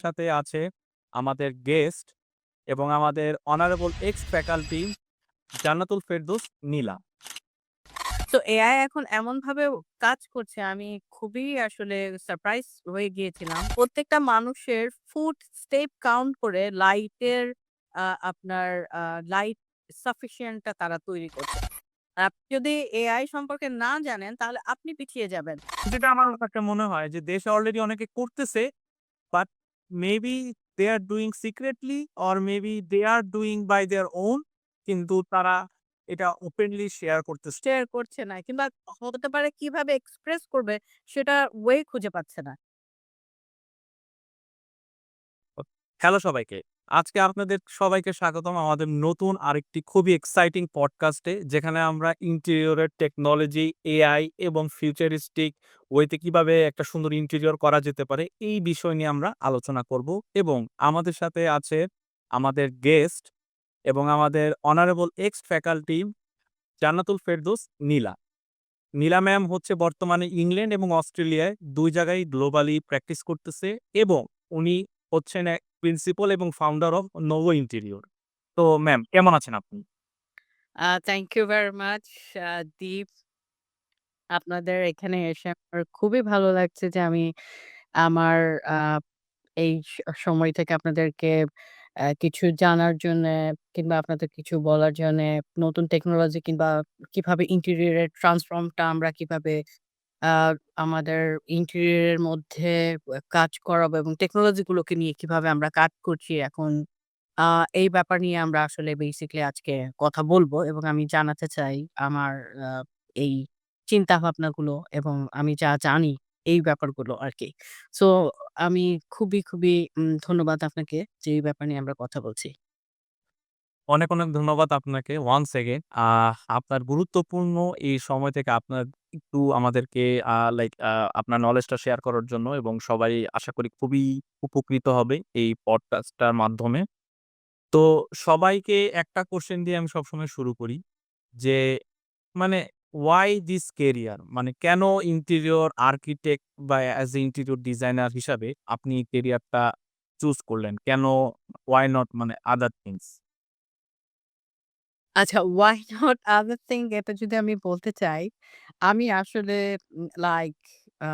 সাথে আছে আমাদের গেস্ট এবং আমাদের honourable x faculty Jannatul Ferdous নীলা। তো এআই এখন এমনভাবে কাজ করছে আমি খুবই আসলে সারপ্রাইজ হয়ে গিয়েছিলাম। প্রত্যেকটা মানুষের ফুট স্টেপ কাউন্ট করে লাইটের আপনার আ লাইট সাফিসিয়েন্ট টা তারা তৈরি করছে। আপনি যদি এআই সম্পর্কে না জানেন তাহলে আপনি পিছিয়ে যাবেন। যেটা আমার কাছে মনে হয় যে দেশে অলরেডি অনেকে করতেছে, but maybe they are doing secretly or maybe they are doing by their own, কিন্তু তারা এটা ওপেনলি শেয়ার করতেছে। শেয়ার করছে না কিংবা হতে পারে কিভাবে এক্সপ্রেস করবে সেটা ওয়ে খুঁজে পাচ্ছে না। হ্যালো সবাইকে। আজকে আপনাদের সবাইকে স্বাগতম আমাদের নতুন আরেকটি খুবই এক্সাইটিং পডকাস্টে, যেখানে আমরা ইন্টেরিয়রের টেকনোলজি, এআই এবং ফিউচারিস্টিক ওয়েতে কিভাবে একটা সুন্দর ইন্টেরিয়র করা যেতে পারে, এই বিষয় নিয়ে আমরা আলোচনা করব। এবং আমাদের সাথে আছে আমাদের গেস্ট এবং আমাদের honourable x faculty Jannatul Ferdous নীলা। নীলা ম্যাম হচ্ছে বর্তমানে ইংল্যান্ড এবং অস্ট্রেলিয়ায় ২ জায়গায় গ্লোবালি প্র্যাকটিস করতেছে এবং উনি হচ্ছেন প্রিন্সিপাল এবং ফাউন্ডার অফ নোভো ইন্টেরিয়র। তো ম্যাম কেমন আছেন আপনি? থ্যাংক ইউ ভেরি মাচ দীপ। আপনাদের এখানে এসে আমার খুবই ভালো লাগছে যে আমি আমার আ এই সময় থেকে আপনাদেরকে কিছু জানার জন্যে কিংবা আপনাদের কিছু বলার জন্যে নতুন টেকনোলজি কিংবা কিভাবে ইন্টেরিয়র এর ট্রান্সফর্ম টা আমরা কিভাবে আ আমাদের ইন্টেরিয়র এর মধ্যে কাজ করাবো এবং টেকনোলজি গুলোকে নিয়ে কিভাবে আমরা কাজ করছি এখন আ এই ব্যাপার নিয়ে আমরা আসলে বেসিক্যালি আজকে কথা বলবো এবং আমি জানাতে চাই আমার আ এই চিন্তাভাবনাগুলো এবং আমি যা জানি এই ব্যাপারগুলো আরকি। সো আমি খুবই ধন্যবাদ আপনাকে যে এই ব্যাপার নিয়ে আমরা কথা বলছি। অনেক, অনেক ধন্যবাদ আপনাকে ওয়ান্স এগেইন। আপনার গুরুত্বপূর্ণ এই সময় থেকে আপনার একটু আমাদেরকে আপনার নলেজটা শেয়ার করার জন্য, এবং সবাই আশা করি খুবই উপকৃত হবে এই পডকাস্টটার মাধ্যমে। তো সবাইকে একটা কোয়েশ্চেন দিয়ে আমি সবসময় শুরু করি যে, মানে why this career? মানে কেন ইন্টেরিয়র আর্কিটেক্ট বা অ্যাজ এ ইন্টেরিয়র ডিজাইনার হিসাবে আপনি ক্যারিয়ারটা চুজ করলেন? কেন why not মানে আদার থিংস? আচ্ছা, why not other thing এটা যদি আমি বলতে চাই, আমি আসলে লাইক আ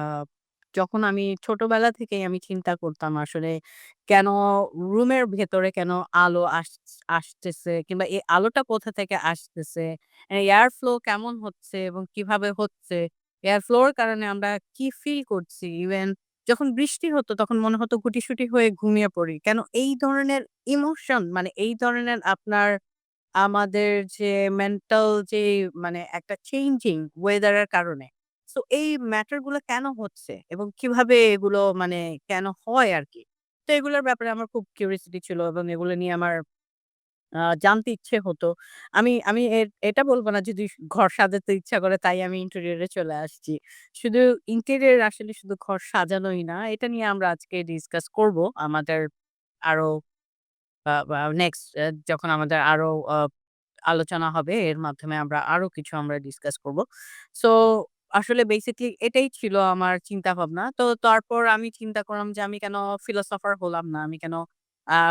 যখন আমি ছোটবেলা থেকেই আমি চিন্তা করতাম আসলে কেন রুমের ভেতরে কেন আলো আসতেছে কিংবা এই আলোটা কোথা থেকে আসতেছে, এয়ার ফ্লো কেমন হচ্ছে এবং কিভাবে হচ্ছে? এয়ার ফ্লো এর কারণে আমরা কি ফিল করছি? ইভেন যখন বৃষ্টি হতো তখন মনে হতো গুটিসুটি হয়ে ঘুমিয়ে পড়ি। কেন এই ধরনের ইমোশন মানে এই ধরনের আপনার আমাদের যে মেন্টাল যে মানে একটা চেঞ্জিং ওয়েদার এর কারণে। সো এই ম্যাটার গুলো কেন হচ্ছে এবং কিভাবে এগুলো মানে কেন হয় আরকি। তো এগুলোর ব্যাপারে আমার খুব কিউরিওসিটি ছিল এবং এগুলো নিয়ে আমার জানতে ইচ্ছে হতো। আমি এটা বলব না যদি ঘর সাজাতে ইচ্ছা করে তাই আমি ইন্টেরিয়র এ চলে আসছি। শুধু ইন্টেরিয়র আসলে শুধু ঘর সাজানোই না। এটা নিয়ে আমরা আজকে ডিসকাস করব। আমাদের আরো বা নেক্সট যখন আমাদের আরো আলোচনা হবে এর মাধ্যমে আমরা আরো কিছু ডিসকাস করব। সো আসলে বেসিক্যালি এটাই ছিল আমার চিন্তাভাবনা। তো তারপর আমি চিন্তা করলাম যে আমি কেন ফিলোসোফার হলাম না? আমি কেন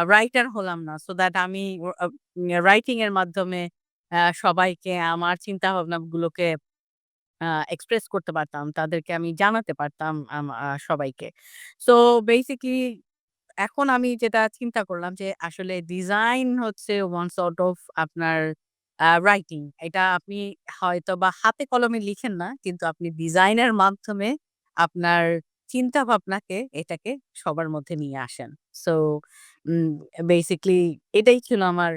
রাইটার হলাম না? সো দ্যাট আমি রাইটিং এর মাধ্যমে সবাইকে আমার চিন্তাভাবনাগুলোকে আ এক্সপ্রেস করতে পারতাম। তাদেরকে আমি জানাতে পারতাম সবাইকে। সো বেসিক্যালি এখন আমি যেটা চিন্তা করলাম যে আসলে ডিজাইন হচ্ছে ওয়ান সর্ট অফ আপনার রাইটিং। এটা আপনি হয়তোবা হাতে কলমে লিখেন না। কিন্তু আপনি ডিজাইনের মাধ্যমে আপনার চিন্তা ভাবনাকে এটাকে সবার মধ্যে নিয়ে আসেন। সো উম বেসিক্যালি এটাই ছিল আমার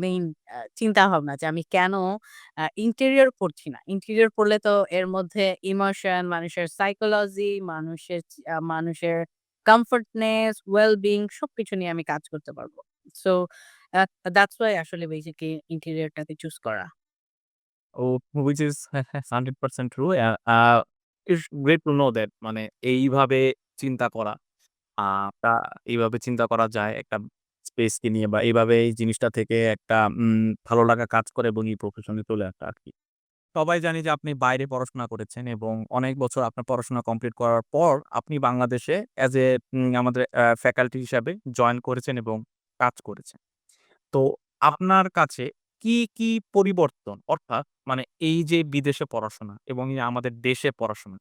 মেইন চিন্তা ভাবনা যে আমি কেন ইন্টেরিয়র পড়ছি না। ইন্টেরিয়র পড়লে তো এর মধ্যে ইমোশন, মানুষের সাইকোলজি, মানুষের কমফোর্টনেস, ওয়েল বিং সবকিছু নিয়ে আমি কাজ করতে পারব। সো আ দ্যাটস ওয়াই আসলে বেসিক্যালি ইন্টেরিয়রটাকে চুজ করা। Oh which is 100% true. It's great to know that মানে এইভাবে চিন্তা করা, আ তা এইভাবে চিন্তা করা যায় একটা স্পেসকে নিয়ে, বা এইভাবে এই জিনিসটা থেকে একটা ভালো লাগা কাজ করে এবং এই প্রফেশনে চলে আসা আরকি। সবাই জানি যে আপনি বাইরে পড়াশোনা করেছেন এবং অনেক বছর আপনার পড়াশোনা কমপ্লিট করার পর আপনি বাংলাদেশে অ্যাজ এ আমাদের ফ্যাকাল্টি হিসাবে জয়েন করেছেন এবং কাজ করেছেন। তো আপনার কাছে কি পরিবর্তন অর্থাৎ মানে এই যে বিদেশে পড়াশোনা এবং এই আমাদের দেশে পড়াশোনা,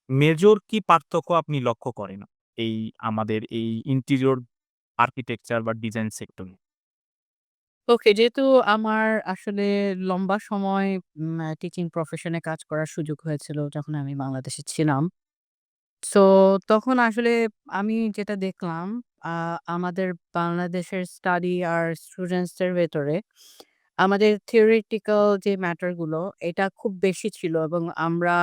মেজর কি পার্থক্য আপনি লক্ষ্য করেন? এই আমাদের এই ইন্টেরিয়র আর্কিটেকচার বা ডিজাইন সেক্টরে? ওকে, যেহেতু আমার আসলে লম্বা সময় টিচিং প্রফেশন এ কাজ করার সুযোগ হয়েছিল যখন আমি বাংলাদেশে ছিলাম। সো তখন আসলে আমি যেটা দেখলাম আ আমাদের বাংলাদেশের স্টাডি আর স্টুডেন্টস দের ভেতরে আমাদের থিওরিটিক্যাল যে ম্যাটার গুলো এটা খুব বেশি ছিল এবং আমরা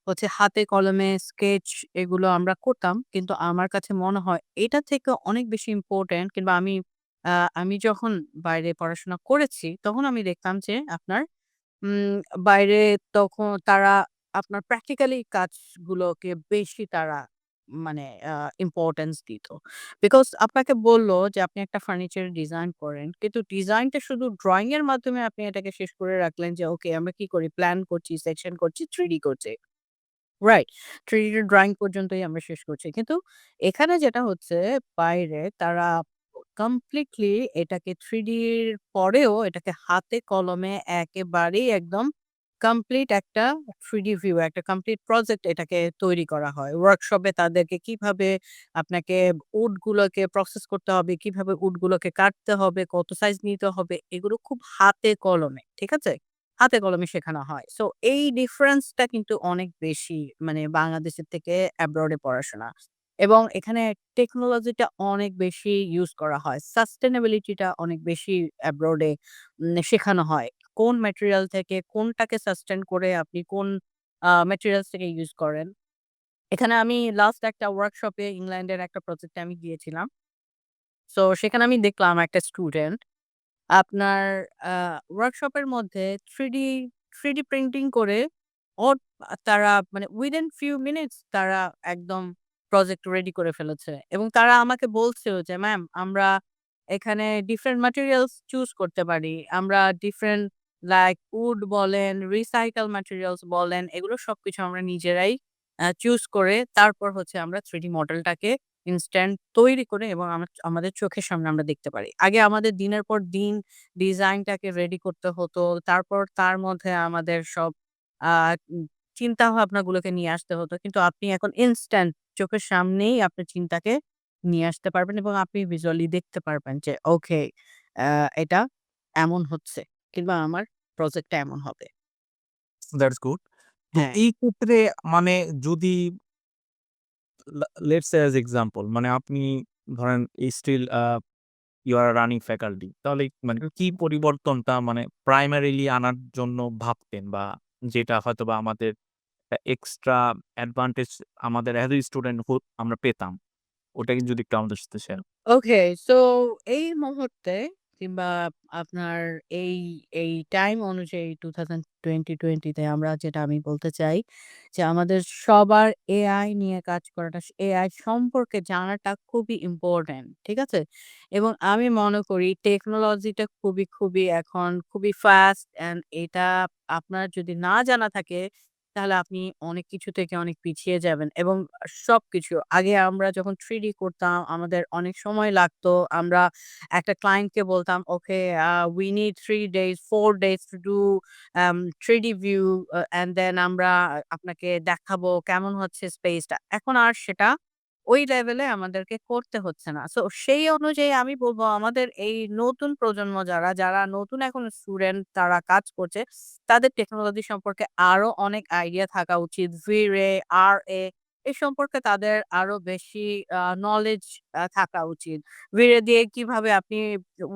হচ্ছে হাতে কলমে স্কেচ এগুলো আমরা করতাম। কিন্তু আমার কাছে মনে হয় এটা থেকে অনেক বেশি ইম্পোর্টেন্ট কিংবা আ আমি যখন বাইরে পড়াশোনা করেছি তখন আমি দেখতাম যে আপনার উম বাইরে তখন তারা আপনার প্র্যাকটিক্যালি কাজগুলোকে বেশি তারা মানে আ ইম্পোর্টেন্স দিত। বিকজ আপনাকে বলল যে আপনি একটা ফার্নিচার ডিজাইন করেন। কিন্তু ডিজাইনটা শুধু ড্রইং এর মাধ্যমে আপনি এটাকে শেষ করে রাখলেন যে ওকে আমরা কি করি? প্ল্যান করছি, সেকশন করছি, 3D করছি। রাইট। 3D ড্রইং পর্যন্তই আমরা শেষ করছি। কিন্তু এখানে যেটা হচ্ছে বাইরে তারা কমপ্লিটলি এটাকে 3D র পরেও এটাকে হাতে কলমে একেবারেই একদম কমপ্লিট একটা 3D ভিউ একটা কমপ্লিট প্রজেক্ট এটাকে তৈরি করা হয়। ওয়ার্কশপে তাদেরকে কিভাবে আপনাকে উড গুলোকে প্রসেস করতে হবে, কিভাবে উড গুলোকে কাটতে হবে, কত সাইজ নিতে হবে এগুলো খুব হাতে কলমে। ঠিক আছে? হাতে কলমে শেখানো হয়। সো এই ডিফারেন্সটা কিন্তু অনেক বেশি মানে বাংলাদেশের থেকে অ্যাব্রড এ পড়াশোনা। এবং এখানে টেকনোলজিটা অনেক বেশি ইউস করা হয়। সাস্টেনেবিলিটি টা অনেক বেশি অ্যাব্রড এ শেখানো হয়। কোন ম্যাটেরিয়াল থেকে কোনটাকে সাস্টেইন করে আপনি কোন ম্যাটেরিয়ালস থেকে ইউস করেন। এখানে আমি লাস্ট একটা ওয়ার্কশপে ইংল্যান্ডের একটা প্রজেক্টে আমি গিয়েছিলাম। সো সেখানে আমি দেখলাম একটা স্টুডেন্ট আপনার আ ওয়ার্কশপের মধ্যে 3D 3D প্রিন্টিং করে ওর তারা মানে উইদিন ফিউ মিনিটস তারা একদম প্রজেক্ট রেডি করে ফেলেছে। এবং তারা আমাকে বলছেও যে, "ম্যাম আমরা এখানে ডিফারেন্ট ম্যাটেরিয়ালস চুজ করতে পারি। আমরা ডিফারেন্ট লাইক উড বলেন, রিসাইকেল ম্যাটেরিয়ালস বলেন, এগুলো সবকিছু আমরা নিজেরাই চুজ করে তারপর হচ্ছে আমরা 3D মডেলটাকে ইনস্ট্যান্ট তৈরি করে এবং আমাদের চোখের সামনে আমরা দেখতে পারি। আগে আমাদের দিনের পর দিন ডিজাইনটাকে রেডি করতে হতো। তারপর তার মধ্যে আমাদের সব আ উম চিন্তাভাবনাগুলোকে নিয়ে আসতে হতো। কিন্তু আপনি এখন ইনস্ট্যান্ট চোখের সামনেই আপনার চিন্তাকে নিয়ে আসতে পারবেন এবং আপনি ভিজুয়ালি দেখতে পারবেন যে ওকে আ এটা এমন হচ্ছে কিংবা আমার প্রজেক্টটা এমন হবে। That's good. তো হ্যাঁ। এই ক্ষেত্রে মানে যদি লেটস সে অ্যাজ এক্সাম্পল মানে আপনি ধরেন still you are running faculty তাহলে মানে হুম। কি পরিবর্তনটা মানে প্রাইমারিলি আনার জন্য ভাবতেন বা যেটা হয়তোবা আমাদের এক্সট্রা অ্যাডভান্টেজ আমাদের অ্যাজ এ স্টুডেন্ট আমরা পেতাম। ওটাকে যদি একটু আমাদের সাথে শেয়ার ওকে, সো এই মুহূর্তে কিংবা আপনার এই, এই টাইম অনুযায়ী 2020 তে আমরা যেটা আমি বলতে চাই যে আমাদের সবার এআই নিয়ে কাজ করাটা এআই সম্পর্কে জানাটা খুবই ইম্পোর্টেন্ট। ঠিক আছে? এবং আমি মনে করি টেকনোলজিটা খুবই এখন খুবই ফাস্ট অ্যান্ড এটা আপনার যদি না জানা থাকে তাহলে আপনি অনেক কিছু থেকে অনেক পিছিয়ে যাবেন এবং সবকিছু। আগে আমরা যখন 3D করতাম আমাদের অনেক সময় লাগতো। আমরা একটা ক্লায়েন্টকে বলতাম, "ওকে we need 3 days, 4 days to do 3D view and then আমরা আপনাকে দেখাবো কেমন হচ্ছে স্পেসটা।" এখন আর সেটা ওই লেভেলে আমাদেরকে করতে হচ্ছে না। সো সেই অনুযায়ী আমি বলব আমাদের এই নতুন প্রজন্ম যারা নতুন এখন স্টুডেন্ট তারা কাজ করছে তাদের টেকনোলজি সম্পর্কে আরো অনেক আইডিয়া থাকা উচিত। V-Ray, RA এ সম্পর্কে তাদের আরো বেশি নলেজ থাকা উচিত। V-Ray দিয়ে কিভাবে আপনি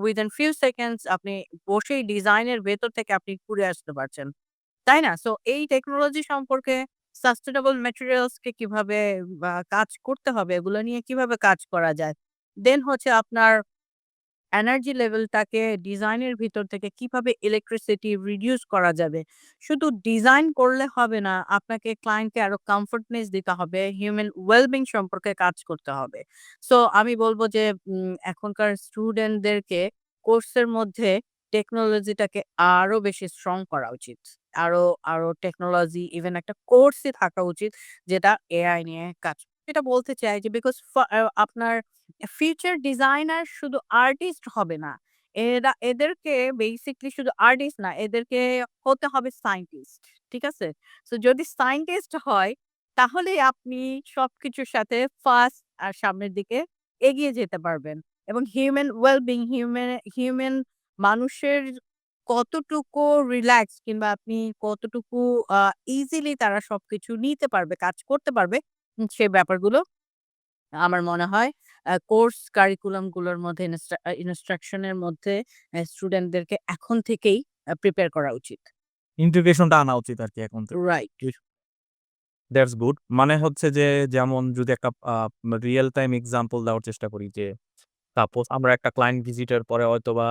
within few seconds আপনি বসেই ডিজাইনের ভেতর থেকে আপনি ঘুরে আসতে পারছেন। তাই না? সো এই টেকনোলজি সম্পর্কে সাস্টেনেবল ম্যাটেরিয়ালস কে কিভাবে কাজ করতে হবে, এগুলো নিয়ে কিভাবে কাজ করা যায়। দেন হচ্ছে আপনার এনার্জি লেভেলটাকে ডিজাইনের ভিতর থেকে কিভাবে ইলেকট্রিসিটি রিডিউস করা যাবে। শুধু ডিজাইন করলে হবে না, আপনাকে ক্লায়েন্টকে আরো কমফোর্টনেস দিতে হবে, হিউম্যান ওয়েলবিং সম্পর্কে কাজ করতে হবে। সো আমি বলব যে এখনকার স্টুডেন্টদেরকে কোর্সের মধ্যে টেকনোলজিটাকে আরো বেশি স্ট্রং করা উচিত। আরো, আরো টেকনোলজি ইভেন একটা কোর্সই থাকা উচিত যেটা এআই নিয়ে কাজ যেটা বলতে চাই যে বিকজ আপনার ফিউচার ডিজাইনার শুধু আর্টিস্ট হবে না। এদেরকে বেসিক্যালি শুধু আর্টিস্ট না, এদেরকে হতে হবে সায়েন্টিস্ট। ঠিক আছে? সো যদি সায়েন্টিস্ট হয় তাহলেই আপনি সবকিছুর সাথে ফার্স্ট আর সামনের দিকে এগিয়ে যেতে পারবেন। এবং হিউম্যান ওয়েল বিং হিউম্যান মানুষের কতটুকু রিল্যাক্স কিংবা আপনি কতটুকু আ ইজিলি তারা সবকিছু নিতে পারবে, কাজ করতে পারবে সে ব্যাপারগুলো আমার মনে হয় কোর্স কারিকুলাম গুলোর মধ্যে ইনস্ট্রাকশন এর মধ্যে স্টুডেন্টদেরকে এখন থেকেই প্রিপেয়ার করা উচিত। ইন্টিগ্রেশনটা আনা উচিত আরকি এখন থেকে। রাইট। That's good. মানে হচ্ছে যে যেমন যদি একটা রিয়াল টাইম এক্সাম্পল দেওয়ার চেষ্টা করি যে সাপোজ আমরা একটা ক্লায়েন্ট ভিজিটের পরে হয়তোবা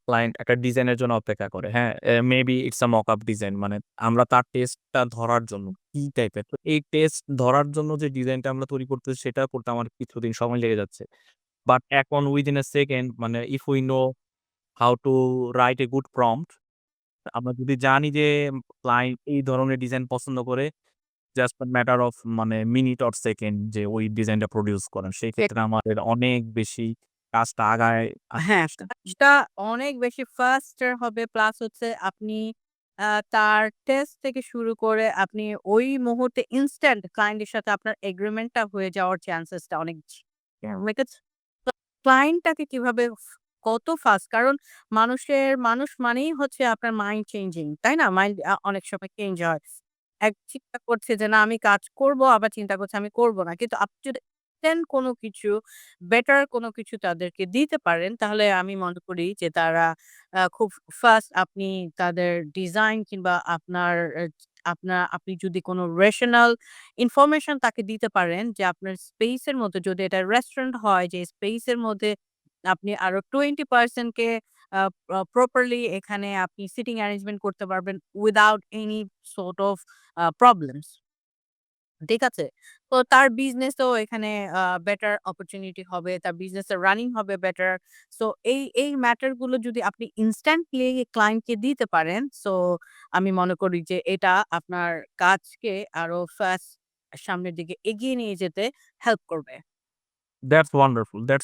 ক্লায়েন্ট একটা ডিজাইনের জন্য অপেক্ষা করে। হ্যাঁ? Maybe it's a mock up design মানে আমরা তার টেস্টটা ধরার জন্য কি টাইপের। তো এই টেস্ট ধরার জন্য যে ডিজাইনটা আমরা তৈরি করতেছি সেটা করতে আমার কিছুদিন সময় লেগে যাচ্ছে। বাট এখন উইদিন a সেকেন্ড মানে if we know how to write a good prompt আমরা যদি জানি যে ক্লায়েন্ট এই ধরনের ডিজাইন পছন্দ করে জাস্ট a ম্যাটার অফ মানে মিনিট অর সেকেন্ড যে ওই ডিজাইনটা প্রডিউস করেন। সেই ক্ষেত্রে আমাদের অনেক বেশি কাজটা আগায় হ্যাঁ, কাজটা অনেক বেশি ফাস্টার হবে। প্লাস হচ্ছে আপনি তার টেস্ট থেকে শুরু করে আপনি ওই মুহূর্তে ইনস্ট্যান্ট ক্লায়েন্টের সাথে আপনার এগ্রিমেন্টটা হয়ে যাওয়ার চান্সেসটা অনেক বেশি। বিকজ ক্লায়েন্টটাকে কিভাবে কত ফাস্ট কারণ মানুষ মানেই হচ্ছে আপনার মাইন্ড চেঞ্জিং, তাই না? মাইন্ড অনেক সময় চেঞ্জ হয়। এক চিন্তা করছে যে না আমি কাজ করব, আবার চিন্তা করছে আমি করব না। কিন্তু আপনি যদি ইনস্ট্যান্ট কোনো কিছু বেটার কোনো কিছু তাদেরকে দিতে পারেন, তাহলে আমি মনে করি যে তারা খুব ফাস্ট আপনি তাদের ডিজাইন কিংবা আপনি যদি কোনো রেশনাল ইনফরমেশন তাকে দিতে পারেন যে আপনার স্পেস এর মধ্যে যদি এটা রেস্টুরেন্ট হয় যে স্পেস এর মধ্যে আপনি আরো 20% কে আ প্রপারলি এখানে আপনি সিটিং অ্যারেঞ্জমেন্ট করতে পারবেন without any sort of problems. ঠিক আছে? তো তার বিজনেসেও এখানে বেটার অপরচুনিটি হবে। তার বিজনেসের রানিং হবে বেটার। সো এই ম্যাটার গুলো যদি আপনি ইনস্ট্যান্টলি ক্লায়েন্টকে দিতে পারেন, সো আমি মনে করি যে এটা আপনার কাজকে আরো ফাস্ট সামনের দিকে এগিয়ে নিয়ে যেতে হেল্প করবে। That's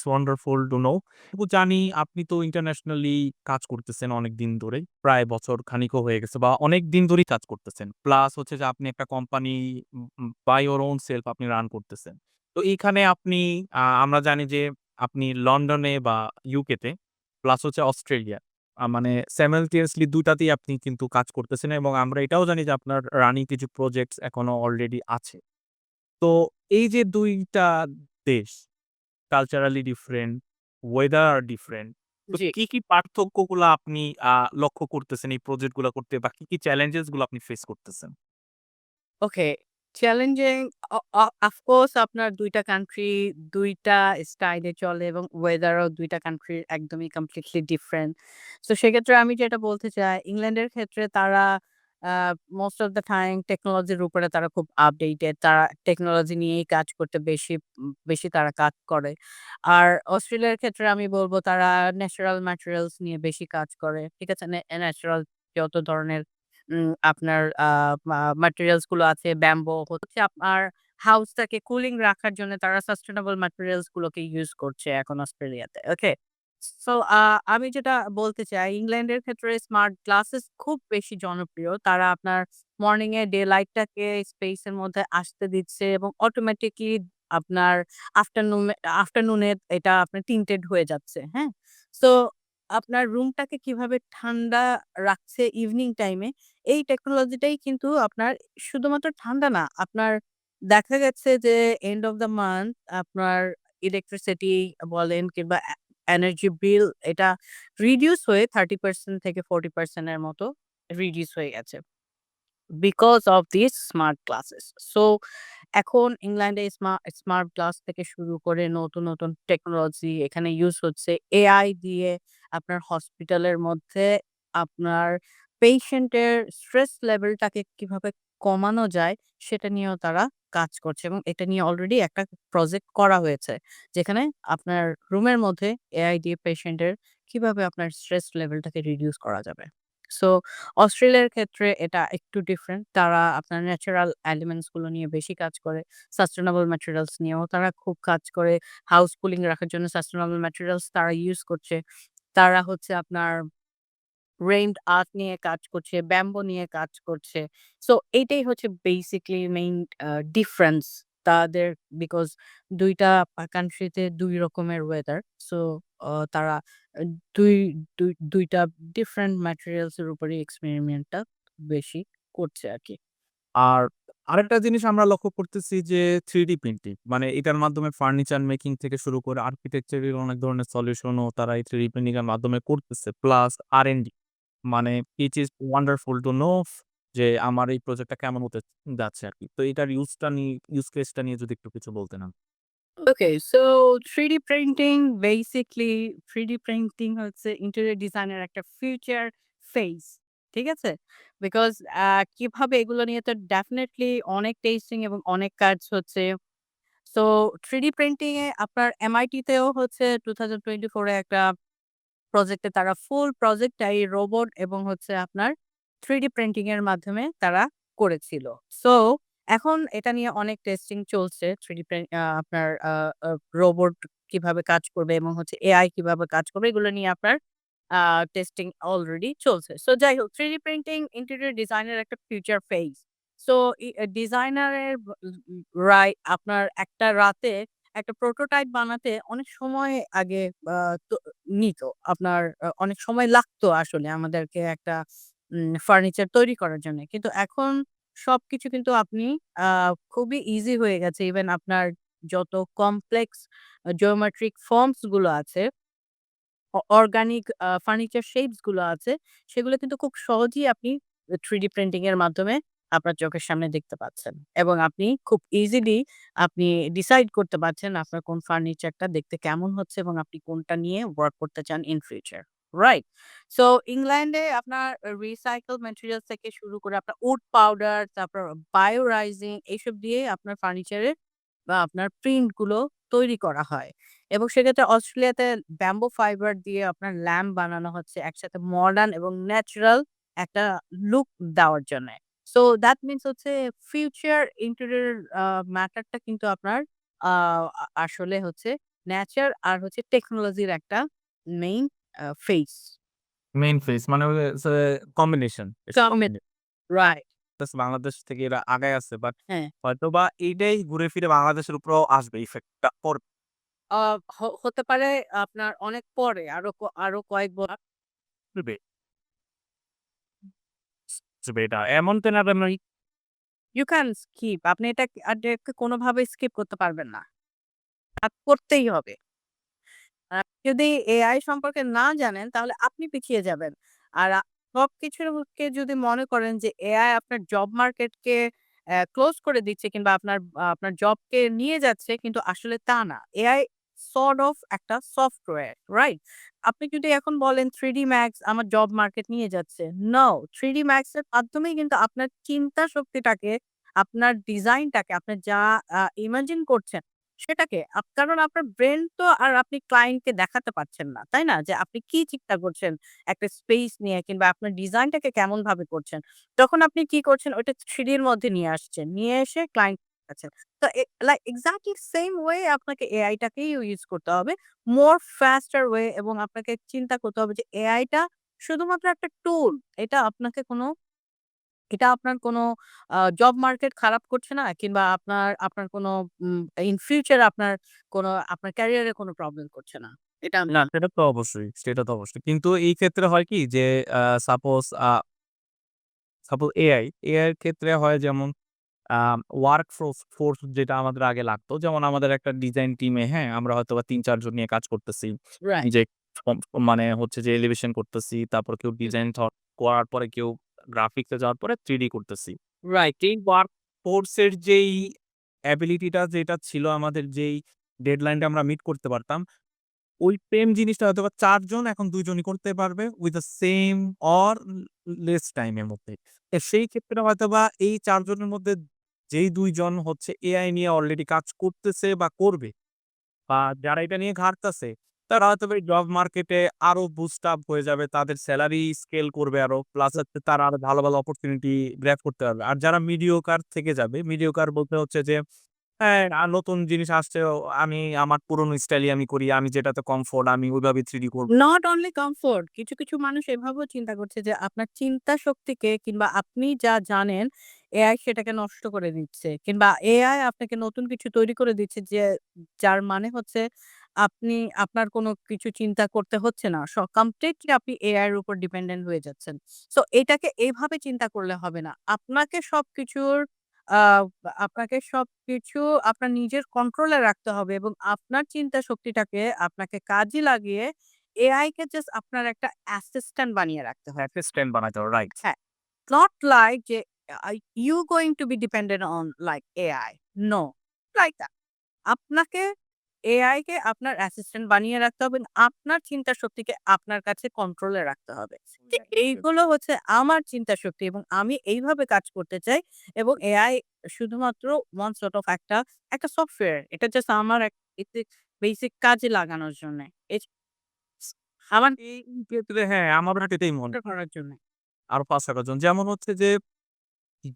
wonderful to know. তো জানি আপনি তো ইন্টারন্যাশনালি কাজ করতেছেন অনেকদিন ধরেই। প্রায় বছর খানিকও হয়ে গেছে বা অনেকদিন ধরেই কাজ করতেছেন। প্লাস হচ্ছে যে আপনি একটা company by your own self আপনি রান করতেছেন। তো এইখানে আপনি আমরা জানি যে আপনি লন্ডনে বা ইউকে তে প্লাস হচ্ছে অস্ট্রেলিয়া। মানে সাইমালটেনিয়াসলি ২ টাতেই আপনি কিন্তু কাজ করতেছেন এবং আমরা এটাও জানি যে আপনার রানিং কিছু প্রজেক্টস এখনো অলরেডি আছে। তো এই যে ২ টা দেশ কালচারালি ডিফারেন্ট, ওয়েদার আর ডিফারেন্ট। তো জি। কি পার্থক্যগুলা আপনি আ লক্ষ্য করতেছেন এই প্রজেক্ট গুলা করতে বা কি চ্যালেঞ্জেস গুলো আপনি ফেস করতেছেন? ওকে। চ্যালেঞ্জিং অ অ অফকোর্স আপনার ২ টা কান্ট্রি ২ টা স্টাইলে চলে এবং ওয়েদারও ২ টা কান্ট্রির একদমই কমপ্লিটলি ডিফারেন্ট। সো সেক্ষেত্রে আমি যেটা বলতে চাই, ইংল্যান্ডের ক্ষেত্রে তারা আ মোস্ট অফ দ্যা টাইম টেকনোলজির উপরে তারা খুব আপডেটেড। তারা টেকনোলজি নিয়েই কাজ করতে বেশি তারা কাজ করে। আর অস্ট্রেলিয়ার ক্ষেত্রে আমি বলব তারা ন্যাচারাল ম্যাটেরিয়ালস নিয়ে বেশি কাজ করে। ঠিক আছে? ন্যাচারাল যত ধরনের আপনার ম্যাটেরিয়ালস গুলো আছে ব্যাম্বো হচ্ছে আপনার হাউসটাকে কুলিং রাখার জন্য তারা সাস্টেইনেবল ম্যাটেরিয়ালস গুলোকে ইউস করছে এখন অস্ট্রেলিয়াতে। ওকে? সো আমি যেটা বলতে চাই ইংল্যান্ডের ক্ষেত্রে স্মার্ট গ্লাসেস খুব বেশি জনপ্রিয়। তারা আপনার মর্নিং এ ডে লাইটটাকে স্পেস এর মধ্যে আসতে দিচ্ছে এবং অটোমেটিকলি আপনার আফটারনুনে এটা আপনার টিন্টেড হয়ে যাচ্ছে। হ্যাঁ? সো আপনার রুমটাকে কিভাবে ঠান্ডা রাখছে ইভনিং টাইমে এই টেকনোলজিটাই কিন্তু আপনার শুধুমাত্র ঠান্ডা না, আপনার দেখা গেছে যে এন্ড অফ দ্যা মান্থ আপনার ইলেকট্রিসিটি বলেন কিংবা এনার্জি বিল এটা রিডিউস হয়ে 30% থেকে 40% এর মতো রিডিউস হয়ে গেছে। Because of this smart glasses. So এখন ইংল্যান্ডে স্মার্ট গ্লাস থেকে শুরু করে নতুন টেকনোলজি এখানে ইউস হচ্ছে। এআই দিয়ে আপনার হসপিটালের মধ্যে আপনার পেশেন্টের স্ট্রেস লেভেলটাকে কিভাবে কমানো যায় সেটা নিয়েও তারা কাজ করছে এবং এটা নিয়ে অলরেডি একটা প্রজেক্ট করা হয়েছে। যেখানে আপনার রুমের মধ্যে এআই দিয়ে পেশেন্টের কিভাবে আপনার স্ট্রেস লেভেলটাকে রিডিউস করা যাবে। সো অস্ট্রেলিয়ার ক্ষেত্রে এটা একটু ডিফারেন্ট। তারা আপনার ন্যাচারাল এলিমেন্টস গুলো নিয়ে বেশি কাজ করে। সাস্টেনেবল ম্যাটেরিয়ালস নিয়েও তারা খুব কাজ করে। হাউস কুলিং রাখার জন্য সাস্টেনেবল ম্যাটেরিয়ালস তারা ইউজ করছে। তারা হচ্ছে আপনার রেইনড আর্ট নিয়ে কাজ করছে, ব্যাম্বো নিয়ে কাজ করছে। সো এইটাই হচ্ছে বেসিক্যালি মেইন ডিফারেন্স তাদের বিকজ ২ টা কান্ট্রিতে ২ রকমের ওয়েদার। সো তারা আ ২ ২ ২ টা ডিফারেন্ট ম্যাটেরিয়ালস এর উপরেই এক্সপেরিমেন্টটা বেশি করছে আরকি। আর আরেকটা জিনিস আমরা লক্ষ্য করতেছি যে 3D প্রিন্টিং মানে এটার মাধ্যমে ফার্নিচার মেকিং থেকে শুরু করে আর্কিটেকচার এর অনেক ধরনের সলিউশনও তারা এই 3D প্রিন্টিং এর মাধ্যমে করতেছে। প্লাস R&D মানে ইট ইস ওয়ান্ডারফুল টু নো যে আমার এই প্রজেক্টটা কেমন হতে যাচ্ছে আরকি। তো এটার ইউজ কেসটা নিয়ে যদি একটু কিছু বলতেন okay, so 3D printing basically 3D printing হচ্ছে ইন্টেরিয়র ডিজাইনের একটা ফিউচার ফেজ। ঠিক আছে? বিকজ কিভাবে এগুলো নিয়ে তো ডেফিনিটলি অনেক টেস্টিং এবং অনেক কাজ হচ্ছে। সো 3D প্রিন্টিং এ আপনার MIT তেও হচ্ছে 2024 এ একটা প্রজেক্টে তারা ফুল প্রজেক্টটাই রোবট এবং হচ্ছে আপনার 3D প্রিন্টিং এর মাধ্যমে তারা করেছিল। সো এখন এটা নিয়ে অনেক টেস্টিং চলছে। 3D আপনার আ আ রোবট কিভাবে কাজ করবে এবং হচ্ছে AI কিভাবে কাজ করবে এগুলো নিয়ে আপনার আ টেস্টিং অলরেডি চলছে। সো যাই হোক 3D প্রিন্টিং ইন্টেরিয়র ডিজাইনের একটা ফিউচার ফেজ। সো ডিজাইনারের আপনার একটা রাতে একটা প্রোটোটাইপ বানাতে অনেক সময় আগে আ তো নিত। আপনার অনেক সময় লাগতো আসলে আমাদেরকে একটা ফার্নিচার তৈরি করার জন্যে। কিন্তু এখন সবকিছু কিন্তু আপনি আ খুবই ইজি হয়ে গেছে। ইভেন আপনার যত কমপ্লেক্স জিওমেট্রিক ফর্মস গুলো আছে অর্গানিক ফার্নিচার শেপস গুলো আছে, সেগুলো কিন্তু খুব সহজেই আপনি 3D প্রিন্টিং এর মাধ্যমে আপনার চোখের সামনে দেখতে পাচ্ছেন। এবং আপনি খুব ইজিলি আপনি ডিসাইড করতে পারছেন আপনার কোন ফার্নিচারটা দেখতে কেমন হচ্ছে এবং আপনি কোনটা নিয়ে ওয়ার্ক করতে চান ইন ফিউচার। রাইট? সো ইংল্যান্ডে আপনার রিসাইকেল ম্যাটেরিয়ালস থেকে শুরু করে আপনার উড পাউডার, তারপর বায়ো রাইজিং এইসব দিয়ে আপনার ফার্নিচারের বা আপনার প্রিন্ট গুলো তৈরি করা হয়। এবং সেক্ষেত্রে অস্ট্রেলিয়াতে ব্যাম্বো ফাইবার দিয়ে আপনার ল্যাম্প বানানো হচ্ছে একসাথে মডার্ন এবং ন্যাচারাল একটা লুক দেওয়ার জন্যে। সো দ্যাট মিনস হচ্ছে ফিউচার ইন্টেরিয়র ম্যাটারটা কিন্তু আপনার আ আসলে হচ্ছে নেচার আর হচ্ছে টেকনোলজির একটা মেইন ফেস। মেইন ফেস মানে হচ্ছে কম্বিনেশন। Combine right. বাংলাদেশ থেকে এরা আগায় আছে বাট হ্যাঁ। হয়তোবা এইটাই ঘুরে ফিরে বাংলাদেশের উপরেও আসবে ইফেক্টটা পড়বে। আ হতে পারে আপনার অনেক পরে আরো কয়েক এটা এমন তো না আমি ইউ ক্যান স্কিপ। আপনি এটাকে কোনোভাবে স্কিপ করতে পারবেন না। করতেই হবে। যদি এআই সম্পর্কে না জানেন তাহলে আপনি পিছিয়ে যাবেন। আর সবকিছুকে যদি মনে করেন যে এআই আপনার জব মার্কেটকে ক্লোজ করে দিচ্ছে কিংবা আপনার জবকে নিয়ে যাচ্ছে কিন্তু আসলে তা না। এআই সর্ট অফ একটা সফটওয়্যার, রাইট? আপনি যদি এখন বলেন 3D Max আমার জব মার্কেট নিয়ে যাচ্ছে। নো, 3D Max এর মাধ্যমেই কিন্তু আপনার চিন্তা শক্তিটাকে, আপনার ডিজাইনটাকে, আপনি যা ইমাজিন করছেন সেটাকে কারণ আপনার ব্রেইন তো আর আপনি ক্লায়েন্টকে দেখাতে পারছেন না। তাই না? যে আপনি কি চিন্তা করছেন একটা স্পেস নিয়ে কিংবা আপনার ডিজাইনটাকে কেমনভাবে করছেন। তখন আপনি কি করছেন ওইটা 3D এর মধ্যে নিয়ে আসছেন। নিয়ে এসে ক্লায়েন্ট কাছে। তো এক্সাক্টলি সেম ওয়ে আপনাকে এআই টাকেই ইউজ করতে হবে। মোর ফাস্টার ওয়ে এবং আপনাকে চিন্তা করতে হবে যে এআই টা শুধুমাত্র একটা টুল। এটা আপনাকে এটা আপনার কোনো জব মার্কেট খারাপ করছে না কিংবা আপনার কোনো ইন ফিউচার আপনার ক্যারিয়ারে কোনো প্রবলেম করছে না। এটা আমি না সেটা তো অবশ্যই, সেটা তো অবশ্যই। কিন্তু এই ক্ষেত্রে হয় কি যে আ সাপোজ আ সাপোজ এআই এর ক্ষেত্রে হয় যেমন আ ওয়ার্ক ফোর্স যেটা আমাদের আগে লাগতো। যেমন আমাদের একটা ডিজাইন টিমে হ্যাঁ, আমরা হয়তোবা ৩-৪ জন নিয়ে কাজ করতেছি। রাইট। যে কম মানে হচ্ছে যে এলিভেশন করতেছি। তারপর কেউ হুম, ডিজাইন করার পরে কেউ গ্রাফিক্স এ যাওয়ার পরে 3D করতেছি। রাইট। এই ওয়ার্ক ফোর্স এর যেই এবিলিটিটা যেটা ছিল আমাদের যেই ডেডলাইনটা আমরা মিট করতে পারতাম, ওই সেম জিনিসটা হয়তোবা ৪ জন এখন ২ জনই করতে পারবে with the same or less time এর মধ্যে। সেই ক্ষেত্রে হয়তোবা এই ৪ জনের মধ্যে যেই ২ জন হচ্ছে এআই নিয়ে অলরেডি কাজ করতেছে বা করবে বা যারা এটা নিয়ে ঘাটতাছে, তারা হয়তোবা এই জব মার্কেটে আরো বুস্ট আপ হয়ে যাবে। তাদের সেলারি স্কেল করবে আরো। প্লাস হচ্ছে তারা আরো ভালো, ভালো অপরচুনিটি গ্র্যাব করতে পারবে। আর যারা মিডিওকার থেকে যাবে, মিডিওকার বলতে হচ্ছে যে হ্যাঁ, নতুন জিনিস আসছে আমি আমার পুরনো স্টাইলই আমি করি। আমি যেটাতে কমফোর্ট আমি ওইভাবে 3D করব। নট অনলি কমফোর্ট, কিছু মানুষ এভাবেও চিন্তা করছে যে আপনার চিন্তা শক্তিকে কিংবা আপনি যা জানেন এআই সেটাকে নষ্ট করে দিচ্ছে। কিংবা এআই আপনাকে নতুন কিছু তৈরি করে দিচ্ছে যে যার মানে হচ্ছে আপনি আপনার কোনো কিছু চিন্তা করতে হচ্ছে না। কমপ্লিটলি আপনি এআই এর উপর ডিপেন্ডেন্ট হয়ে যাচ্ছেন। সো এটাকে এভাবে চিন্তা করলে হবে না। আ আপনাকে সবকিছু আপনার নিজের কন্ট্রোলে রাখতে হবে এবং আপনার চিন্তা শক্তিটাকে আপনাকে কাজে লাগিয়ে এআই কে জাস্ট আপনার একটা অ্যাসিস্ট্যান্ট বানিয়ে রাখতে হবে। অ্যাসিস্ট্যান্ট বানাইতে হবে। রাইট। হ্যাঁ, not like যে you going to be dependent on like AI. No, like that. আপনাকে এআই কে আপনার অ্যাসিস্ট্যান্ট বানিয়ে রাখতে হবে। আপনার চিন্তা শক্তিকে আপনার কাছে কন্ট্রোলে রাখতে হবে। ঠিক এইগুলো হচ্ছে আমার চিন্তা শক্তি এবং আমি এইভাবে কাজ করতে চাই এবং এআই শুধুমাত্র one sort of একটা সফটওয়্যার। এটা জাস্ট আমার এক বেসিক বেসিক কাজে লাগানোর জন্যে। এজ আমার এই ক্ষেত্রে হ্যাঁ, আমারও এটাই মনে হয়। করার জন্যে। আরো ৫-৬ জন। যেমন হচ্ছে যে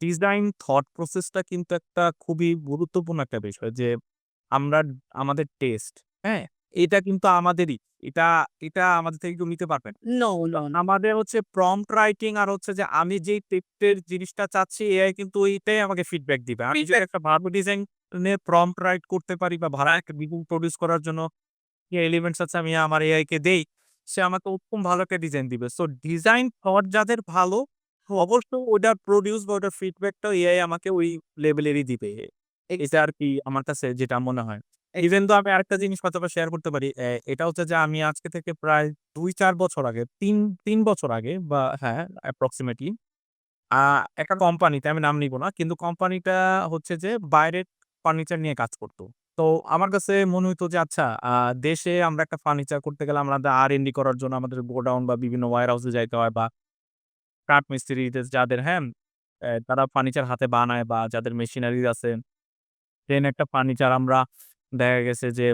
ডিজাইন থট প্রসেসটা কিন্তু একটা খুবই গুরুত্বপূর্ণ একটা বিষয় যে আমরা আমাদের টেস্ট, হ্যাঁ? এটা কিন্তু আমাদেরই। এটা এটা আমাদের থেকে কেউ নিতে পারবে না। No, no, no. আমাদের হচ্ছে প্রম্পট রাইটিং আর হচ্ছে যে আমি যেই টেক্সটের জিনিসটা চাচ্ছি এআই কিন্তু ওইটাই আমাকে ফিডব্যাক দিবে। আমি যদি একটা ভালো ডিজাইন এর প্রম্পট রাইট করতে পারি বা ভালো একটা ডিজাইন প্রডিউস করার জন্য যে এলিমেন্টস আছে আমি আমার এআই কে দেই, সে আমাকে উত্তম ভালো একটা ডিজাইন দিবে। সো ডিজাইন থট যাদের ভালো, অবশ্যই ওটার প্রডিউস বা ওটার ফিডব্যাকটাও এআই আমাকে ওই লেভেলেরই দিবে। এটা আরকি আমার কাছে যেটা মনে হয়। ইভেন দো আমি আরেকটা জিনিস হয়তোবা শেয়ার করতে পারি। এটা হচ্ছে যে আমি আজকে থেকে প্রায় ২-৪ বছর আগে ৩ বছর আগে বা হ্যাঁ, অ্যাপ্রক্সিমেটলি আ একটা কোম্পানিতে আমি নাম নিব না। কিন্তু কোম্পানিটা হচ্ছে যে বাইরের ফার্নিচার নিয়ে কাজ করত। তো আমার কাছে মনে হইতো যে আচ্ছা দেশে আমরা একটা ফার্নিচার করতে গেলে আমাদের R&D করার জন্য আমাদের গোডাউন বা বিভিন্ন ওয়্যার হাউস এ যাইতে হয় বা কাঠমিস্ত্রিদের যাদের হ্যাঁ, তারা ফার্নিচার হাতে বানায় বা যাদের মেশিনারিজ আছে দেন একটা ফার্নিচার আমরা দেখা গেছে যে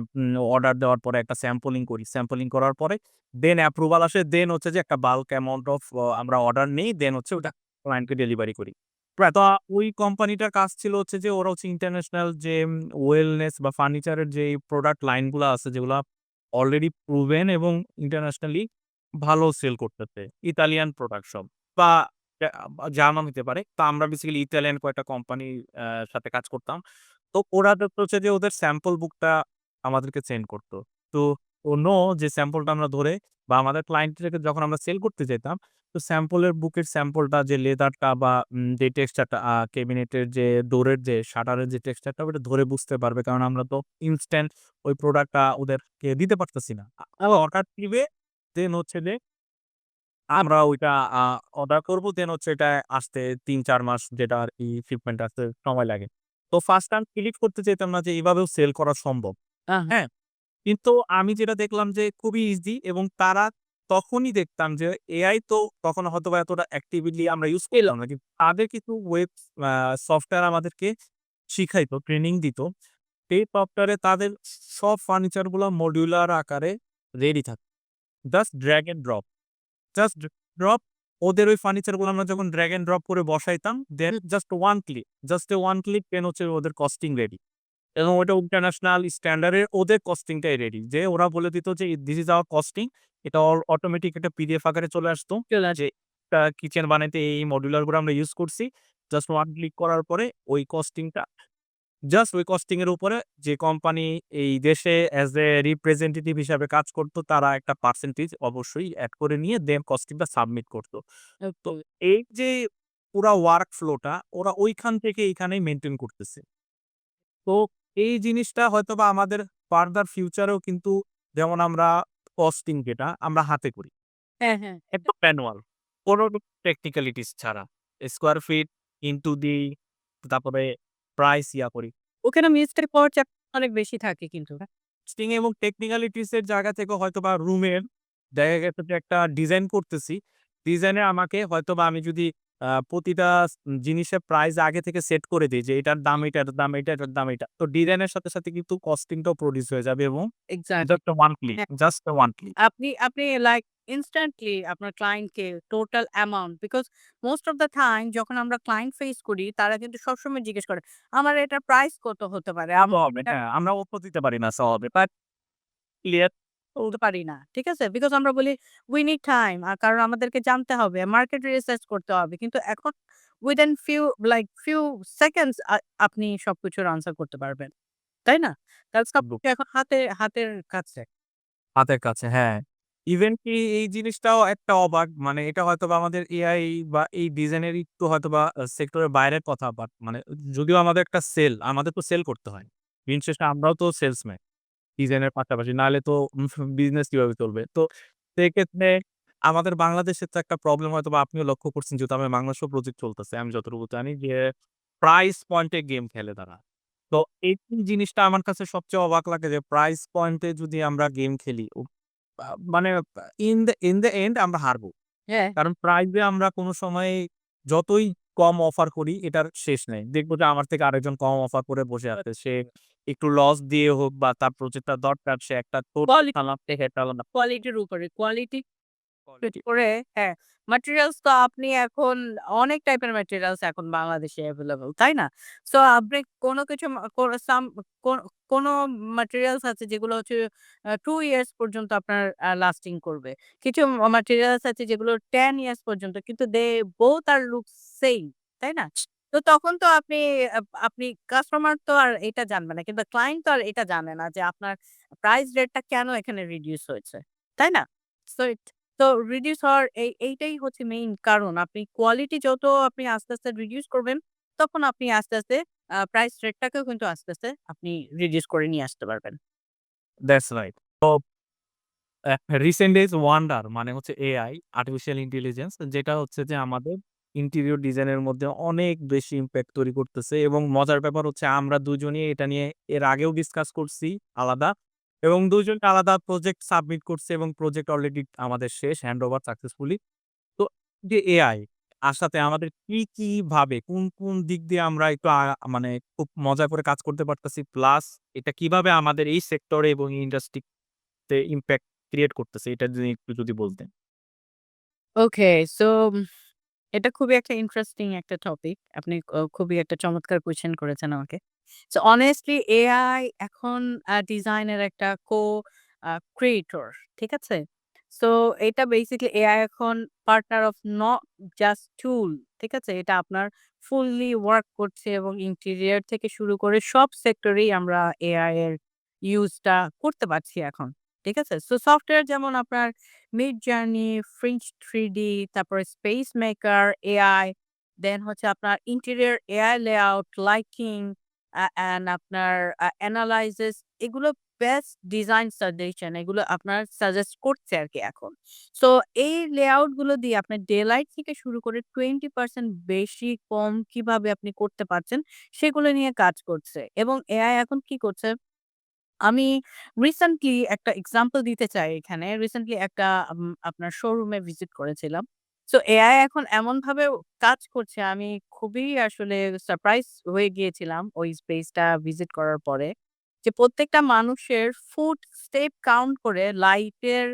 অর্ডার দেওয়ার পরে একটা স্যাম্পলিং করি। স্যাম্পলিং করার পরে দেন অ্যাপ্রুভাল আসে। দেন হচ্ছে যে একটা বাল্ক অ্যামাউন্ট অফ আমরা অর্ডার নেই। দেন হচ্ছে ওটা ক্লায়েন্টকে ডেলিভারি করি। প্রায় তো ওই কোম্পানিটার কাজ ছিল হচ্ছে যে ওরা হচ্ছে ইন্টারন্যাশনাল যে ওয়েলনেস বা ফার্নিচারের যে প্রোডাক্ট লাইন গুলা আছে যেগুলা অলরেডি প্রুভেন এবং ইন্টারন্যাশনালি ভালো সেল করতেছে। ইতালিয়ান প্রোডাক্ট সব বা জার্মান হইতে পারে। তো আমরা বেসিক্যালি ইতালিয়ান কয়েকটা কোম্পানির সাথে কাজ করতাম। তো ওরা দেখতো হচ্ছে যে ওদের স্যাম্পল বুকটা আমাদেরকে সেন্ড করত। তো অন্য যে স্যাম্পলটা আমরা ধরে বা আমাদের ক্লায়েন্টদেরকে যখন আমরা সেল করতে যেতাম, তো স্যাম্পলের বুকের স্যাম্পলটা যে লেদারটা বা যে টেক্সচারটা ক্যাবিনেটের যে ডোরের যে শাটারের যে টেক্সচারটা ওটা ধরে বুঝতে পারবে। কারণ আমরা তো ইনস্ট্যান্ট ওই প্রোডাক্টটা ওদেরকে দিতে পারতেছি না। অর্ডার দিবে দেন হচ্ছে যে আমরা ওইটা আ অর্ডার করব। দেন হচ্ছে এটা আসতে ৩-৪ মাস যেটা আরকি শিপমেন্ট আসতে সময় লাগে। তো ফার্স্ট টাইম বিলিভ করতে চাইতাম না যে এভাবেও সেল করা সম্ভব। আহ হ্যাঁ? কিন্তু আমি যেটা দেখলাম যে খুবই ইজি এবং তারা তখনই দেখতাম যে এআই তো তখন হয়তোবা এতটা অ্যাক্টিভলি আমরা ইউজ ছিল। করতাম না। কিন্তু তাদের কিছু ওয়েব আ সফটওয়্যার আমাদেরকে শিখাইতো, ট্রেনিং দিত। এই সফটওয়্যারে তাদের সব ফার্নিচার গুলা মডিউলার আকারে রেডি থাকতো। Just drug and drop. Just drop ওদের ওই ফার্নিচার গুলো আমরা যখন ড্রাগ অ্যান্ড ড্রপ করে বসাইতাম, দেন just 1 click, just a 1 click দেন হচ্ছে ওদের কস্টিং রেডি। এবং ওটা ইন্টারন্যাশনাল স্ট্যান্ডার্ড এর ওদের কস্টিং টাই রেডি। যে ওরা বলে দিত যে, "দিস ইস আওয়ার কস্টিং।" এটা অটোমেটিক একটা পিডিএফ আকারে চলে আসতো। চলে যে একটা কিচেন বানাইতে এই মডিউলার গুলো আমরা ইউজ করছি। জাস্ট 1 ক্লিক করার পরে ওই কস্টিংটা জাস্ট ওই কস্টিং এর উপরে যে কোম্পানি এই দেশে এস এ রিপ্রেজেন্টেটিভ হিসাবে কাজ করত, তারা একটা পার্সেন্টেজ অবশ্যই এড করে নিয়ে দেন কস্টিংটা সাবমিট করত। তো ওকে। এই যে পুরা ওয়ার্ক ফ্লোটা ওরা ঐখান থেকে এইখানেই মেইনটেইন করতেছে। তো এই জিনিসটা হয়তোবা আমাদের ফার্দার ফিউচারেও কিন্তু যেমন আমরা কস্টিং যেটা আমরা হাতে করি। হ্যাঁ, হ্যাঁ। একদম ম্যানুয়াল। কোনো টেকনিক্যালিটিস ছাড়া। স্কোয়ার ফিট ইনটু দি তারপরে প্রাইস করি। ওখানে মিস্ত্রি পাওয়ার চাপ অনেক বেশি থাকে কিন্তু। কস্টিং এবং টেকনিক্যালিটিস এর জায়গা থেকে হয়তোবা রুমের দেখা গেছে যে একটা ডিজাইন করতেছি। ডিজাইনে আমাকে হয়তোবা আমি যদি প্রতিটা জিনিসের প্রাইস আগে থেকে সেট করে দেই যে এটার দাম এটা, এটার দাম এটা, এটার দাম এটা। তো ডিজাইনের সাথে, সাথে কিন্তু কস্টিংটাও প্রডিউস হয়ে যাবে এবং exactly. Just one click, just one click. আপনি লাইক ইনস্ট্যান্টলি আপনার ক্লায়েন্টকে total amount because most of the time যখন আমরা ক্লায়েন্ট ফেস করি তারা কিন্তু সবসময় জিজ্ঞেস করে, "আমার এটার প্রাইস কত হতে পারে? কত আমার হবে? এটা" হ্যাঁ, আমরা অত দিতে পারি না স্বভাবে। বাট ক্লিয়ার বলতে পারি না। ঠিক আছে? বিকজ আমরা বলি, "We need time" কারণ আমাদেরকে জানতে হবে, মার্কেট রিসার্চ করতে হবে। কিন্তু এখন উইদিন few সেকেন্ডস আপনি সবকিছুর আনসার করতে পারবেন। তাই না? কারণ সবকিছু এখন হাতের কাছে। হাতের কাছে, হ্যাঁ। ইভেন কি এই জিনিসটাও একটা অবাক মানে এটা হয়তোবা আমাদের এআই বা এই ডিজাইনের একটু হয়তোবা সেক্টরের বাইরের কথা বাট মানে যদিও আমাদের একটা আমাদের তো সেল করতে হয়। দিন শেষে আমরাও তো সেলসম্যান ডিজাইনের পাশাপাশি। নাহলে তো বিজনেস কিভাবে চলবে? তো সেক্ষেত্রে আমাদের বাংলাদেশের তো একটা প্রবলেম হয়তোবা আপনিও লক্ষ্য করছেন যেহেতু আমার বাংলাদেশেও প্রজেক্ট চলতেছে। আমি যতটুকু জানি যে প্রাইস পয়েন্ট এ গেম খেলে তারা। তো এই জিনিসটা আমার কাছে সবচেয়ে অবাক লাগে যে প্রাইস পয়েন্ট এ যদি আমরা গেম খেলি আ মানে ইন দ্যা এন্ড আমরা হারবো। হ্যাঁ। কারণ প্রাইস এ আমরা কোন সময় যতই কম অফার করি এটার শেষ নাই। দেখব যে আমার থেকে আরেকজন কম অফার করে বসে আছে। সে একটু লস দিয়ে হোক বা তার প্রজেক্টটা দরকার সে একটা কোয়ালিটি টানা থেকে টানানো কোয়ালিটির উপরে। কোয়ালিটি সেট কোয়ালিটি করে হ্যাঁ, ম্যাটেরিয়ালস তো আপনি এখন অনেক টাইপের ম্যাটেরিয়ালস এখন বাংলাদেশে এভেইলেবল, তাই না? সো আপনি কোন কিছু মা কোন সাম কোন কোন ম্যাটেরিয়ালস আছে যেগুলো হচ্ছে 2 ইয়ার্স পর্যন্ত আপনার লাস্টিং করবে। কিছু ম্যাটেরিয়ালস আছে যেগুলো 10 ইয়ার্স পর্যন্ত কিন্তু they both are look same, তাই না? তো তখন তো আপনি কাস্টমার তো আর এটা জানবে না। কিন্তু ক্লায়েন্ট তো আর এটা জানে না যে আপনার প্রাইস রেটটা কেন এখানে রিডিউস হয়েছে, তাই না? সো তো রিডিউস হওয়ার এইটাই হচ্ছে মেইন কারণ। আপনি কোয়ালিটি যত আপনি আস্তে, আস্তে রিডিউস করবেন, তখন আপনি আস্তে, আস্তে প্রাইস রেটটাকেও কিন্তু আস্তে, আস্তে আপনি রিডিউস করে নিয়ে আসতে পারবেন। That's right. তো রিসেন্ট ডেইজ ওয়ান্ডার মানে হচ্ছে এআই, আর্টিফিশিয়াল ইন্টেলিজেন্স যেটা হচ্ছে যে আমাদের ইন্টেরিয়র ডিজাইনের মধ্যে অনেক বেশি ইমপ্যাক্ট তৈরি করতেছে এবং মজার ব্যাপার হচ্ছে আমরা দুজনই এটা নিয়ে এর আগেও ডিসকাস করছি আলাদা এবং ২ জন আলাদা প্রজেক্ট সাবমিট করছে এবং প্রজেক্ট অলরেডি আমাদের শেষ হ্যান্ড ওভার সাকসেসফুলি। তো যে এআই আসাতে আমাদের কি ভাবে কোন দিক দিয়ে আমরা একটু মানে খুব মজা করে কাজ করতে পারতেছি প্লাস এটা কিভাবে আমাদের এই সেক্টরে এবং ইন্ডাস্ট্রিতে ইমপ্যাক্ট ক্রিয়েট করতেছে এটা যদি একটু বলতেন। ওকে, সো এটা খুবই একটা ইন্টারেস্টিং একটা টপিক। আপনি খুবই একটা চমৎকার কোয়েশ্চেন করেছেন আমাকে। সো honestly AI এখন ডিজাইনের একটা আ ক্রিয়েটর। ঠিক আছে? সো এটা বেসিক্যালি AI এখন পার্টনার অফ নট জাস্ট টুল। ঠিক আছে? এটা আপনার ফুললি ওয়ার্ক করছে এবং ইন্টেরিয়র থেকে শুরু করে সব সেক্টরেই আমরা AI এর ইউজটা করতে পারছি এখন। ঠিক আছে? সো সফটওয়্যার যেমন আপনার Midjourney, Fringe 3D, তারপরে Space Maker, AI, দেন হচ্ছে আপনার interior AI layout, lighting and আপনার এনালাইসিস এগুলো বেস্ট ডিজাইন সাজেশন এগুলো আপনার সাজেস্ট করছে আরকি এখন। সো এই লেআউট গুলো দিয়ে আপনার ডে লাইট থেকে শুরু করে 20% বেশি কম কিভাবে আপনি করতে পারছেন সেগুলো নিয়ে কাজ করছে। এবং এআই এখন কি করছে আমি রিসেন্টলি একটা এক্সাম্পল দিতে চাই এখানে। রিসেন্টলি একটা আপনার শোরুমে ভিজিট করেছিলাম। সো এআই এখন এমনভাবে কাজ করছে আমি খুবই আসলে সারপ্রাইজ হয়ে গিয়েছিলাম ওই স্পেসটা ভিজিট করার পরে। যে প্রত্যেকটা মানুষের ফুট স্টেপ কাউন্ট করে লাইটের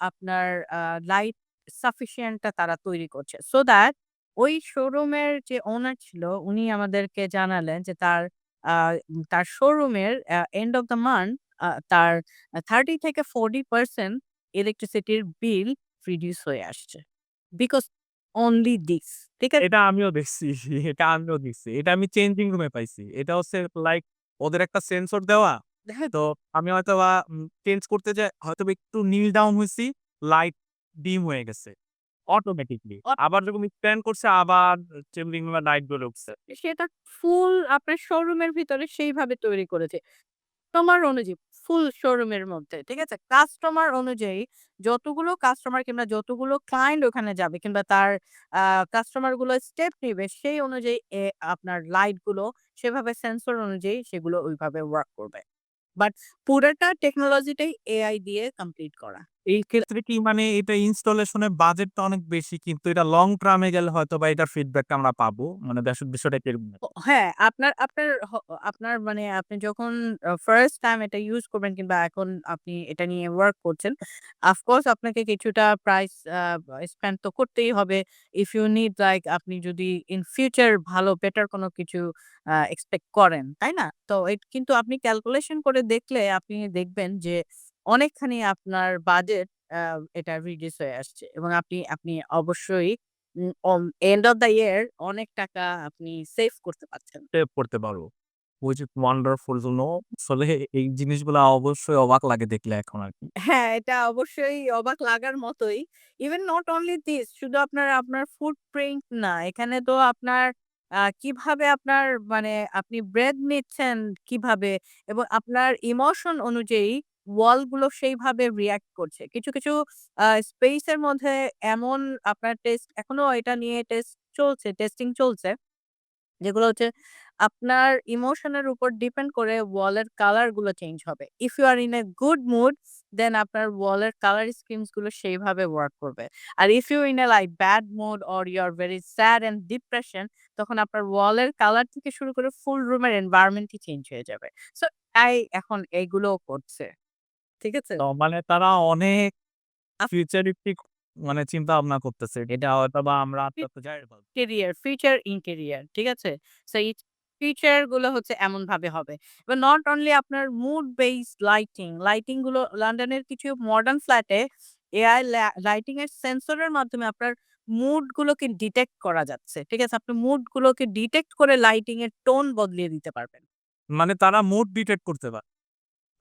আপনার আ লাইট সাফিসিয়েন্ট টা তারা তৈরি করছে। সো দ্যাট ওই শোরুমের যে ওনার ছিল উনি আমাদেরকে জানালেন যে তার শোরুমের এন্ড অফ দ্য মান্থ তার 30 থেকে 40% ইলেকট্রিসিটির বিল রিডিউস হয়ে আসছে। Because only this. ঠিক আছে? এটা আমিও দেখছি, এটা আমিও দেখছি। এটা আমি চেঞ্জিং রুমে পাইছি। এটা হচ্ছে লাইক ওদের একটা সেন্সর দেওয়া। দেখেন তো আমি হয়তোবা চেঞ্জ করতে যাই হয়তোবা একটু নীল ডাউন হইছি, লাইট ডিম হয়ে গেছে অটোমেটিকলি। অ আবার যখন স্ক্যান করছে আবার চেঞ্জিং রুমের লাইট জ্বলে উঠছে। সেটা ফুল আপনার শোরুমের ভিতরে সেইভাবে তৈরি করেছে। কাস্টমার অনুযায়ী ফুল শোরুমের মধ্যে। ঠিক আছে? কাস্টমার অনুযায়ী যতগুলো কাস্টমার কিংবা যতগুলো ক্লায়েন্ট ওখানে যাবে কিংবা তার আ কাস্টমার গুলো স্টেপ নিবে সেই অনুযায়ী আপনার লাইট গুলো সেভাবে সেন্সর অনুযায়ী সেগুলো ওইভাবে ওয়ার্ক করবে। বাট পুরাটা টেকনোলজিটাই এআই দিয়ে কমপ্লিট করা। এই ক্ষেত্রে কি মানে এটা ইনস্টলেশনের বাজেটটা অনেক বেশি কিন্তু এটা লং টার্ম এ গেলে হয়তোবা এটার ফিডব্যাকটা আমরা পাবো। মানে বিষয়টা কিরকম? হ্যাঁ, আপনার আপনার আপনার মানে আপনি যখন ফার্স্ট টাইম এটা ইউজ করবেন কিংবা এখন আপনি এটা নিয়ে ওয়ার্ক করছেন, অফকোর্স আপনাকে কিছুটা প্রাইস স্পেন্ড তো করতেই হবে। ইফ ইউ নিড লাইক আপনি যদি ইন ফিউচার ভালো বেটার কোনো কিছু এক্সপেক্ট করেন, তাই না? তো কিন্তু আপনি ক্যালকুলেশন করে দেখলে আপনি দেখবেন যে অনেকখানি আপনার বাজেট আ এটা রিডিউস হয়ে আসছে এবং আপনি আপনি অবশ্যই এন্ড অফ দ্য ইয়ার অনেক টাকা আপনি সেভ করতে পারছেন। সেভ করতে পারবো। which is wonderful to know আসলে এই জিনিসগুলা অবশ্যই অবাক লাগে দেখলে এখন আরকি। হ্যাঁ, এটা অবশ্যই অবাক লাগার মতোই। ইভেন নট অনলি দিস শুধু আপনার আপনার ফুটপ্রিন্ট না, এখানে তো আপনার কিভাবে আপনার মানে আপনি ব্রেথ নিচ্ছেন কিভাবে এবং আপনার ইমোশন অনুযায়ী ওয়াল গুলো সেইভাবে রিঅ্যাক্ট করছে। কিছু, কিছু স্পেস এর মধ্যে এমন আপনার টেস্ট এখনো এটা নিয়ে টেস্টিং চলছে। যেগুলো হচ্ছে আপনার ইমোশনের উপর ডিপেন্ড করে ওয়ালের কালার গুলো চেঞ্জ হবে। If you are in a good mood then আপনার ওয়ালের কালার স্কিমস গুলো সেইভাবে ওয়ার্ক করবে। আর if you in a like bad mood or you are very sad and depression তখন আপনার ওয়ালের কালার থেকে শুরু করে ফুল রুমের এনভায়রনমেন্টই চেঞ্জ হয়ে যাবে। সো তাই এখন এইগুলোও করছে। ঠিক আছে? তো মানে তারা অনেক ফিউচারিস্টিক মানে চিন্তা ভাবনা করতেছে। এটা হয়তোবা আমরা আস্তে, আস্তে জানি না। ফিচার ইন্টেরিয়র ঠিক আছে? সো এই ফিচার গুলো হচ্ছে এমনভাবে হবে। এবার নট অনলি আপনার মুড বেসড লাইটিং গুলো লন্ডনের কিছু মডার্ন ফ্ল্যাটে এআই লাইটিং এর সেন্সরের মাধ্যমে আপনার মুড গুলোকে ডিটেক্ট করা যাচ্ছে। ঠিক আছে? আপনি মুড গুলোকে ডিটেক্ট করে লাইটিং এর টোন বদলিয়ে দিতে পারবেন। মানে তারা মুড ডিটেক্ট করতে পারে।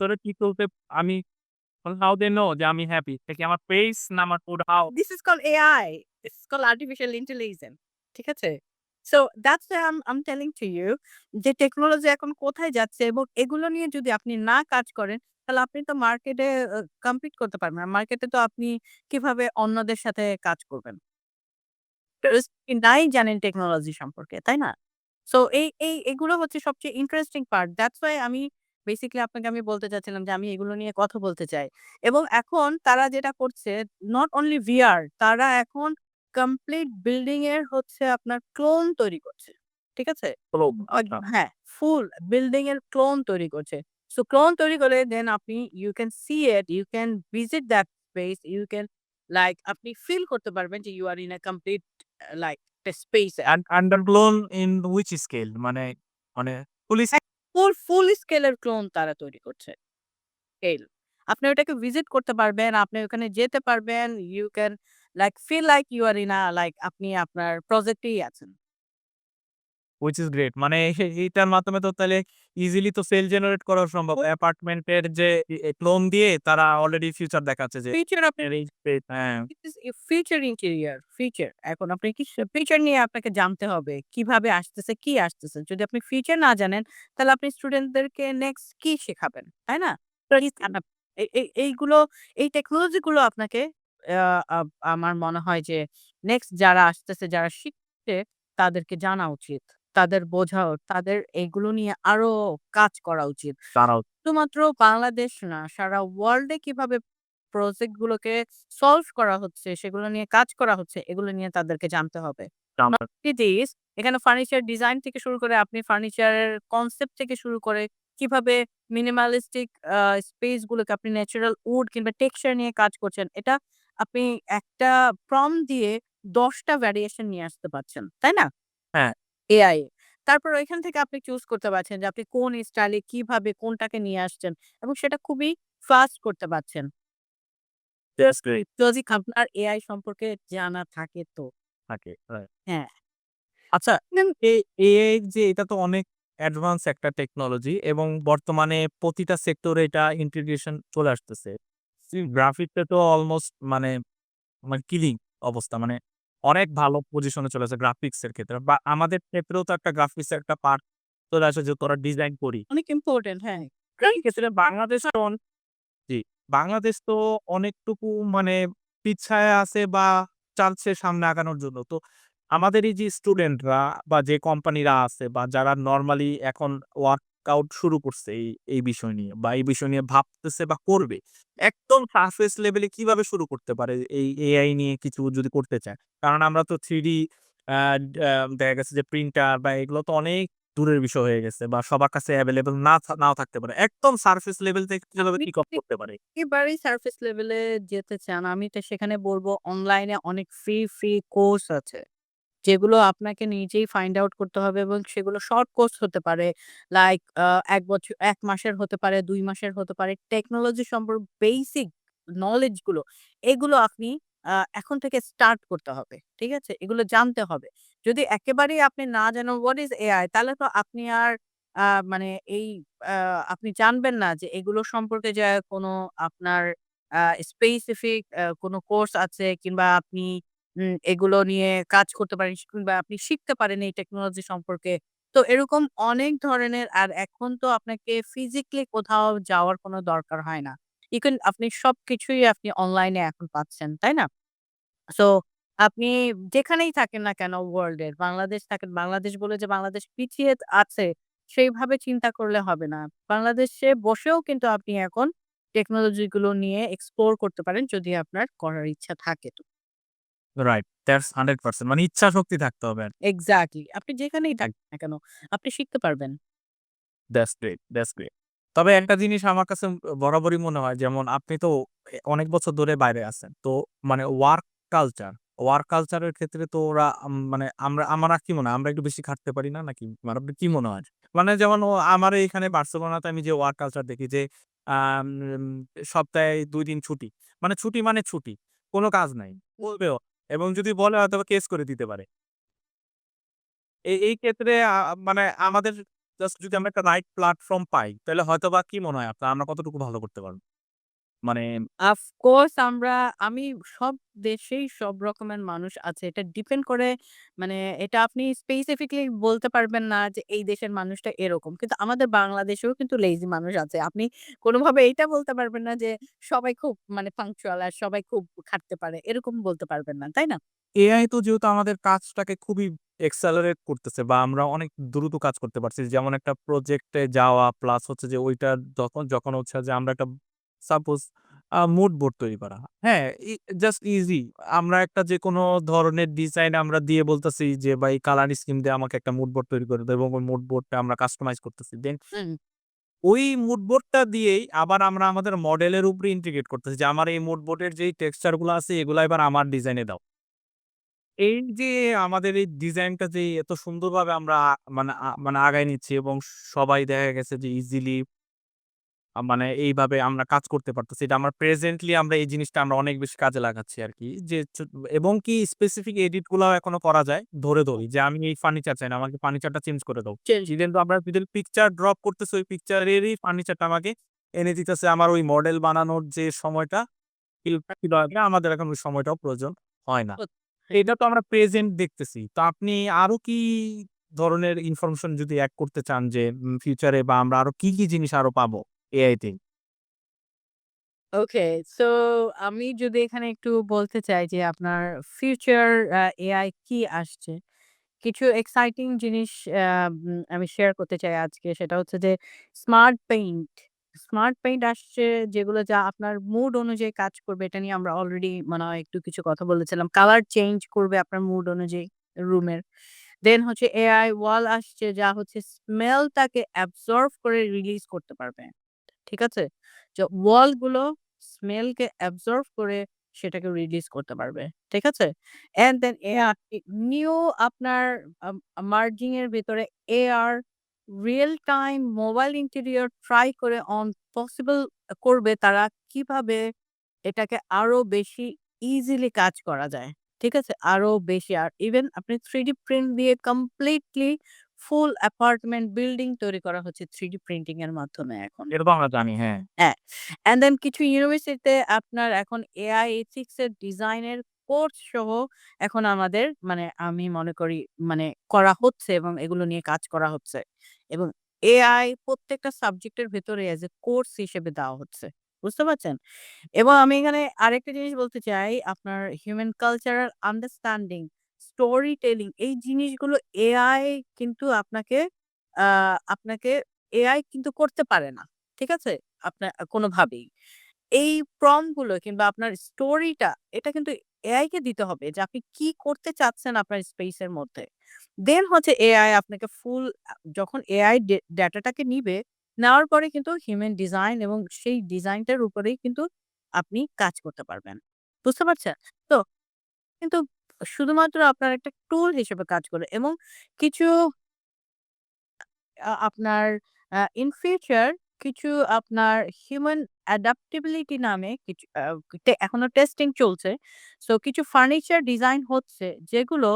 তোরে কি করতে আমি how they know যে আমি হ্যাপি? এটা কি আমার ফেস না আমার mood how? This is called AI. It's called artificial intelligence. ঠিক আছে? So that's why I'm telling to you যে টেকনোলজি এখন কোথায় যাচ্ছে এবং এগুলো নিয়ে যদি আপনি না কাজ করেন, তাহলে আপনি তো মার্কেটে কম্পিট করতে পারবেন না। মার্কেটে তো আপনি কিভাবে অন্যদের সাথে কাজ করবেন? নাই জানেন টেকনোলজি সম্পর্কে, তাই না? সো এগুলো হচ্ছে সবচেয়ে ইন্টারেস্টিং পার্ট। দ্যাটস ওয়াই আমি বেসিক্যালি আপনাকে আমি বলতে চাচ্ছিলাম যে আমি এগুলো নিয়ে কথা বলতে চাই। এবং এখন তারা যেটা করছে নট অনলি VR তারা এখন কমপ্লিট বিল্ডিং এর হচ্ছে আপনার ক্লোন তৈরি করছে। ঠিক আছে? হলো হ্যাঁ, ফুল বিল্ডিং এর ক্লোন তৈরি করছে। সো ক্লোন তৈরি করে দেন আপনি you can see it, you can visit that space, you can like আপনি ফিল করতে পারবেন যে you are in a complete like space এ। আন্ডারগ্লোন ইন হুইচ স্কেল? মানে মানে পুলিশ ফুল স্কেল এর ক্লোন তারা তৈরি করছে। স্কেল। আপনি ওটাকে ভিজিট করতে পারবেন, আপনি ওখানে যেতে পারবেন। You can like feel like you are in a like আপনি আপনার প্রজেক্টেই আছেন। which is great মানে এইটার মাধ্যমে তো তাহলে ইজিলি তো সেল জেনারেট করা সম্ভব। অ্যাপার্টমেন্টের যে ক্লোন দিয়ে তারা অলরেডি ফিউচার দেখাচ্ছে যে ফিচার আপনি এর এই স্পেস হ্যাঁ, this is A feature interior, feature. এখন আপনি কি ফিচার নিয়ে আপনাকে জানতে হবে। কিভাবে আসতেছে, কি আসতেছে। যদি আপনি ফিচার না জানেন, তাহলে আপনি স্টুডেন্টদেরকে নেক্সট কি শেখাবেন, তাই না? প্লিজ এইগুলো এই টেকনোলজি গুলো আপনাকে আ আ আমার মনে হয় যে নেক্সট যারা আসতেছে, যারা শিখছে তাদেরকে জানা উচিত। তাদের তাদের এগুলো নিয়ে আরো কাজ করা উচিত। তারাও শুধুমাত্র বাংলাদেশ না, সারা ওয়ার্লড এ কিভাবে প্রজেক্ট গুলোকে সলভ করা হচ্ছে, সেগুলো নিয়ে কাজ করা হচ্ছে, এগুলো নিয়ে তাদেরকে জানতে হবে। জানা Not only this, এখানে ফার্নিচার ডিজাইন থেকে শুরু করে আপনি ফার্নিচারের কনসেপ্ট থেকে শুরু করে কিভাবে মিনিমালিস্টিক স্পেস গুলোকে আপনি ন্যাচারাল উড কিংবা টেক্সচার নিয়ে কাজ করছেন। এটা আপনি একটা প্রম্পট দিয়ে ১০ টা ভ্যারিয়েশন নিয়ে আসতে পারছেন। তাই না? হ্যাঁ, এআই এ। তারপর ওইখান থেকে আপনি চুজ করতে পারছেন যে আপনি কোন স্টাইলে কিভাবে কোনটাকে নিয়ে আসছেন এবং সেটা খুবই ফাস্ট করতে পারছেন। দ্যাটস গ্রেট যদি আপনার এআই সম্পর্কে জানা থাকে তো। থাকে। রাইট। হ্যাঁ। আচ্ছা এই এআই যে এটা তো অনেক অ্যাডভান্স একটা টেকনোলজি এবং বর্তমানে প্রতিটা সেক্টরে এটা ইন্টিগ্রেশন চলে আসতেছে। গ্রাফিক্সে তো অলমোস্ট মানে মানে কিলিং অবস্থা। মানে অনেক ভালো পজিশনে চলে আসে গ্রাফিক্স এর ক্ষেত্রে। বা আমাদের ক্ষেত্রেও তো একটা গ্রাফিক্স এর একটা পার্ট চলে আসে যে তোরা ডিজাইন করি। অনেক ইম্পোর্টেন্ট হ্যাঁ। এই ক্ষেত্রে বাংলাদেশ তো জি, বাংলাদেশ তো অনেকটুকু মানে পিছায়া আছে বা চাচ্ছে সামনে আগানোর জন্য। তো আমাদের এই যে স্টুডেন্টরা বা যে কোম্পানিরা আছে বা যারা নরমালি এখন ওয়ার্ক ওয়ার্কআউট শুরু করছে এই বিষয় নিয়ে বা এই বিষয় নিয়ে ভাবতেছে বা করবে। একদম সারফেস লেভেলে কিভাবে শুরু করতে পারে এই এআই নিয়ে কিছু যদি করতে চায়? কারণ আমরা তো 3D আ আ দেখা গেছে যে প্রিন্টার বা এগুলো তো অনেক দূরের বিষয় হয়ে গেছে বা সবার কাছে এভেইলেবল নাও থাকতে পারে। একদম সারফেস লেভেল থেকে কিভাবে আপনি পিক আপ যদি করতে পারে? একেবারেই সারফেস লেভেলে যেতে চান, আমি তো সেখানে বলব অনলাইনে অনেক ফ্রি কোর্স আছে। যেগুলো আপনাকে নিজেই ফাইন্ড আউট করতে হবে এবং সেগুলো শর্ট কোর্স হতে পারে। লাইক ১ বছর ১ মাসের হতে পারে, ২ মাসের হতে পারে। টেকনোলজি সম্পর্কে বেসিক নলেজ গুলো, এগুলো আপনি এখন থেকে স্টার্ট করতে হবে। ঠিক আছে? এগুলো জানতে হবে। যদি একেবারেই আপনি না জানেন হোয়াট ইস এআই, তাহলে তো আপনি আর আ মানে এই আ আপনি জানবেন না যে এগুলো সম্পর্কে যে কোনো আপনার আ স্পেসিফিক কোনো কোর্স আছে কিংবা আপনি এগুলো নিয়ে কাজ করতে পারেন কিংবা আপনি শিখতে পারেন এই টেকনোলজি সম্পর্কে। তো এরকম অনেক ধরনের, আর এখন তো আপনাকে ফিজিক্যালি কোথাও যাওয়ার কোনো দরকার হয় না। আপনি সবকিছুই আপনি অনলাইনে এখন পাচ্ছেন, তাই না? সো আপনি যেখানেই থাকেন না কেন ওয়ার্লড এর, বাংলাদেশ থাকেন, বাংলাদেশ বলে যে বাংলাদেশ পিছিয়ে আছে সেইভাবে চিন্তা করলে হবে না। বাংলাদেশে বসেও কিন্তু আপনি এখন টেকনোলজি গুলো নিয়ে এক্সপ্লোর করতে পারেন যদি আপনার করার ইচ্ছা থাকে তো। রাইট, দ্যাটস 100% মানে ইচ্ছাশক্তি থাকতে হবে আরকি। এক্সাক্টলি। আপনি যেখানেই থাকেন না কেন, আপনি শিখতে পারবেন। That's great, that's great. তবে একটা জিনিস আমার কাছে বরাবরই মনে হয় যেমন আপনি তো অনেক বছর ধরে বাইরে আছেন। তো মানে ওয়ার্ক কালচার এর ক্ষেত্রে তো ওরা মানে আমরা কি মনে হয় আমরা একটু বেশি খাটতে পারি না নাকি? মানে আপনার কি মনে হয়? মানে যেমন আমার এইখানে বার্সেলোনাতে আমি যে ওয়ার্ক কালচার দেখি যে আম সপ্তাহে ২ দিন ছুটি। মানে ছুটি মানে ছুটি। কোন কাজ নাই। বলবেও এবং যদি বলে হয়তোবা কেস করে দিতে পারে। এই ক্ষেত্রে মানে আমাদের জাস্ট যদি আমরা একটা রাইট প্ল্যাটফর্ম পাই, তাহলে হয়তোবা কি মনে হয় আপনার আমরা কতটুকু ভালো করতে পারব? মানে অফকোর্স আমি সব দেশেই সব রকমের মানুষ আছে। এটা ডিপেন্ড করে, মানে এটা আপনি স্পেসিফিকলি বলতে পারবেন না যে এই দেশের মানুষটা এরকম। কিন্তু আমাদের বাংলাদেশেও কিন্তু লেজি মানুষ আছে। আপনি কোনভাবে এইটা বলতে পারবেন না যে সবাই খুব মানে পাংচুয়াল আর সবাই খুব খাটতে পারে। এরকম বলতে পারবেন না। তাই না? এআই তো যেহেতু আমাদের কাজটাকে খুবই এক্সেলারেট করতেছে বা আমরা অনেক দ্রুত কাজ করতে পারছি। যেমন একটা প্রজেক্টে যাওয়া প্লাস হচ্ছে যে ওইটা যখন হচ্ছে যে আমরা একটা সাপোজ মুড বোর্ড তৈরি করা। হ্যাঁ, জাস্ট ইজি। আমরা একটা যেকোনো ধরনের ডিজাইন আমরা দিয়ে বলতেছি যে ভাই কালার স্কিম দিয়ে আমাকে একটা মুড বোর্ড তৈরি করে দাও এবং ওই মুড বোর্ডটা আমরা কাস্টমাইজ করতেছি। দেন হুম। ওই মুড বোর্ডটা দিয়েই আবার আমরা আমাদের মডেলের উপরে ইন্টিগ্রেট করতেছি যে আমার এই মুড বোর্ডের যেই টেক্সচার গুলো আছে এগুলা এবার আমার ডিজাইনে দাও। এই যে আমাদের এই ডিজাইনটা যে এত সুন্দরভাবে আমরা মানে আগায় নিচ্ছি এবং সবাই দেখা গেছে যে ইজিলি মানে এইভাবে আমরা কাজ করতে পারতেছি। এটা আমরা প্রেজেন্টলি আমরা এই জিনিসটা আমরা অনেক বেশি কাজে লাগাচ্ছি আরকি। যে এবং কি স্পেসিফিক এডিট গুলাও এখনো করা যায়। ধরি যে আমি এই ফার্নিচার চাই না। আমাকে ফার্নিচারটা চেঞ্জ করে দাও। চেঞ্জ। ইভেন তো আমরা যদি পিকচার ড্রপ করতেছি ওই পিকচারেরই ফার্নিচারটা আমাকে এনে দিতেছে আমার ওই মডেল বানানোর যে সময়টা ছিল আগে আমাদের এখন ওই সময়টাও প্রয়োজন হয় না। এটা তো আমরা প্রেজেন্ট দেখতেছি। তো আপনি আরো কি ধরনের ইনফরমেশন যদি এড করতে চান যে ফিউচারে বা আমরা আরো কি জিনিস আরো পাবো এআই তে? ওকে, সো আমি যদি এখানে একটু বলতে চাই যে আপনার ফিউচার এআই কি আসছে? কিছু এক্সাইটিং জিনিস আমি শেয়ার করতে চাই আজকে। সেটা হচ্ছে যে স্মার্ট পেইন্ট। স্মার্ট পেইন্ট আসছে যেগুলো যা আপনার মুড অনুযায়ী কাজ করবে। এটা নিয়ে আমরা অলরেডি মনে হয় একটু কিছু কথা বলেছিলাম। কালার চেঞ্জ করবে আপনার মুড অনুযায়ী রুমের। দেন হচ্ছে এআই ওয়াল আসছে যা হচ্ছে স্মেলটাকে অ্যাবসর্ব করে রিলিজ করতে পারবে। ঠিক আছে? যে ওয়াল গুলো স্মেলকে অ্যাবসর্ব করে সেটাকে রিডিউস করতে পারবে। ঠিক আছে? অ্যান্ড দেন নিউ আপনার মার্জিং এর ভেতরে AR Real time mobile interior try করে অন পসিবল করবে তারা কিভাবে এটাকে আরো বেশি ইজিলি কাজ করা যায়। ঠিক আছে? আরো বেশি, আর ইভেন আপনি 3D প্রিন্ট দিয়ে কমপ্লিটলি ফুল অ্যাপার্টমেন্ট বিল্ডিং তৈরি করা হচ্ছে 3D প্রিন্টিং এর মাধ্যমে এখন। এটা তো আমরা জানি, হ্যাঁ। হ্যাঁ, অ্যান্ড দেন কিছু ইউনিভার্সিটিতে আপনার এখন এআই এথিক্স এর ডিজাইনের কোর্স সহ এখন আমাদের মানে আমি মনে করি মানে করা হচ্ছে এবং এগুলো নিয়ে কাজ করা হচ্ছে। এবং এআই প্রত্যেকটা সাবজেক্টের ভেতরে এজ এ কোর্স হিসেবে দেওয়া হচ্ছে। বুঝতে পারছেন? এবং আমি এখানে আরেকটা জিনিস বলতে চাই, আপনার human cultural understanding, story telling এই জিনিসগুলো এআই কিন্তু আ আপনাকে এআই কিন্তু করতে পারে না। ঠিক আছে? আপনার কোনোভাবেই। এই প্রম্পট গুলো কিংবা আপনার স্টোরিটা এটা কিন্তু এআই কে দিতে হবে যে আপনি কি করতে চাচ্ছেন আপনার স্পেস এর মধ্যে। দেন হচ্ছে এআই আপনাকে ফুল যখন এআই ডেটাটাকে নিবে, নেওয়ার পরে কিন্তু হিউম্যান ডিজাইন এবং সেই ডিজাইনটার উপরেই কিন্তু আপনি কাজ করতে পারবেন। বুঝতে পারছেন? তো কিন্তু শুধুমাত্র আপনার একটা টুল হিসেবে কাজ করে এবং কিছু আপনার ইন ফিউচার কিছু আপনার হিউম্যান অ্যাডাপ্টেবিলিটি নামে কিছু এখনো টেস্টিং চলছে। সো কিছু ফার্নিচার ডিজাইন হচ্ছে যেগুলো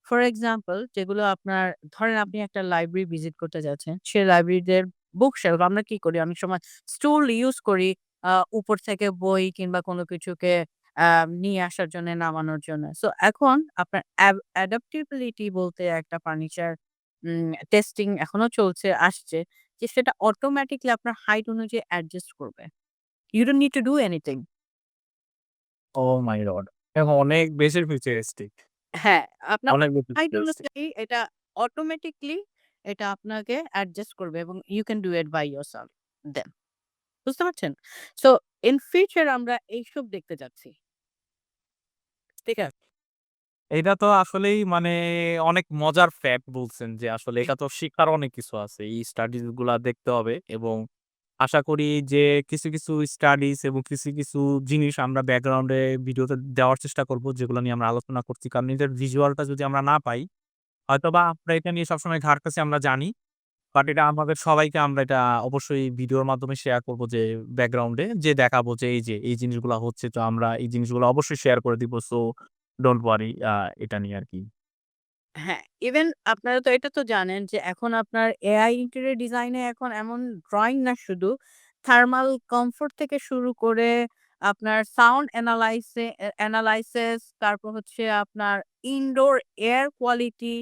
ফর এক্সাম্পল যেগুলো আপনার ধরেন আপনি একটা লাইব্রেরি ভিজিট করতে যাচ্ছেন। সে লাইব্রেরিদের বুক শেলফ আমরা কি করি? অনেক সময় স্টুল ইউজ করি উপর থেকে বই কিংবা কোনো কিছুকে নিয়ে আসার জন্য, নামানোর জন্য। সো এখন আপনার অ্যাডাপ্টেবিলিটি বলতে একটা ফার্নিচার টেস্টিং এখনো চলছে, আসছে যে সেটা অটোমেটিক্যালি আপনার হাইট অনুযায়ী অ্যাডজাস্ট করবে। You don't need to do anything. Oh my god! এখন অনেক বেশি ফিউচারিস্টিক। হ্যাঁ, আপনার অনেক বেশি হাইট ফিউচারিস্টিক। অনুযায়ী এটা অটোমেটিক্যালি এটা আপনাকে অ্যাডজাস্ট করবে এবং you can do it by yourself then. বুঝতে পারছেন? সো in future আমরা এইসব দেখতে যাচ্ছি। ঠিক আছে? এটা তো আসলেই মানে অনেক মজার ফ্যাক্ট বলছেন যে আসলে এটা তো শিখার অনেক কিছু আছে। এই স্টাডিজ গুলা দেখতে হবে এবং আশা করি যে কিছু স্টাডিজ এবং কিছু জিনিস আমরা ব্যাকগ্রাউন্ডে ভিডিওতে দেওয়ার চেষ্টা করব যেগুলো নিয়ে আমরা আলোচনা করছি। কারণ এটার ভিজুয়ালটা যদি আমরা না পাই, হয়তোবা আমরা এটা নিয়ে সবসময় ঘাটতেছি আমরা জানি। বাট এটা আমাদের সবাইকে আমরা এটা অবশ্যই ভিডিওর মাধ্যমে শেয়ার করব যে ব্যাকগ্রাউন্ডে যে দেখাবো যে এই যে এই জিনিসগুলা হচ্ছে তো আমরা এই জিনিসগুলো অবশ্যই শেয়ার করে দিব। সো ডোন্ট ওয়ারি এটা নিয়ে আরকি। হ্যাঁ, ইভেন আপনারা তো এটা তো জানেন যে এখন আপনার এআই ইন্টেরিয়র ডিজাইন এ এখন এমন ড্রইং না শুধু, থার্মাল কমফোর্ট থেকে শুরু করে আপনার সাউন্ড অ্যানালাইসিস তারপর হচ্ছে আপনার ইনডোর এয়ার কোয়ালিটি।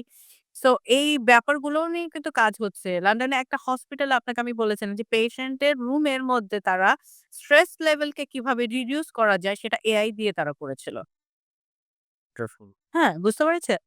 সো এই ব্যাপারগুলোও নিয়ে কিন্তু কাজ হচ্ছে। লন্ডনে একটা হসপিটালে আপনাকে আমি বলেছিলাম যে পেশেন্টের রুমের মধ্যে তারা স্ট্রেস লেভেলকে কিভাবে রিডিউস করা যায় সেটা এআই দিয়ে তারা করেছিল। ওয়ান্ডারফুল। হ্যাঁ, বুঝতে পেরেছেন?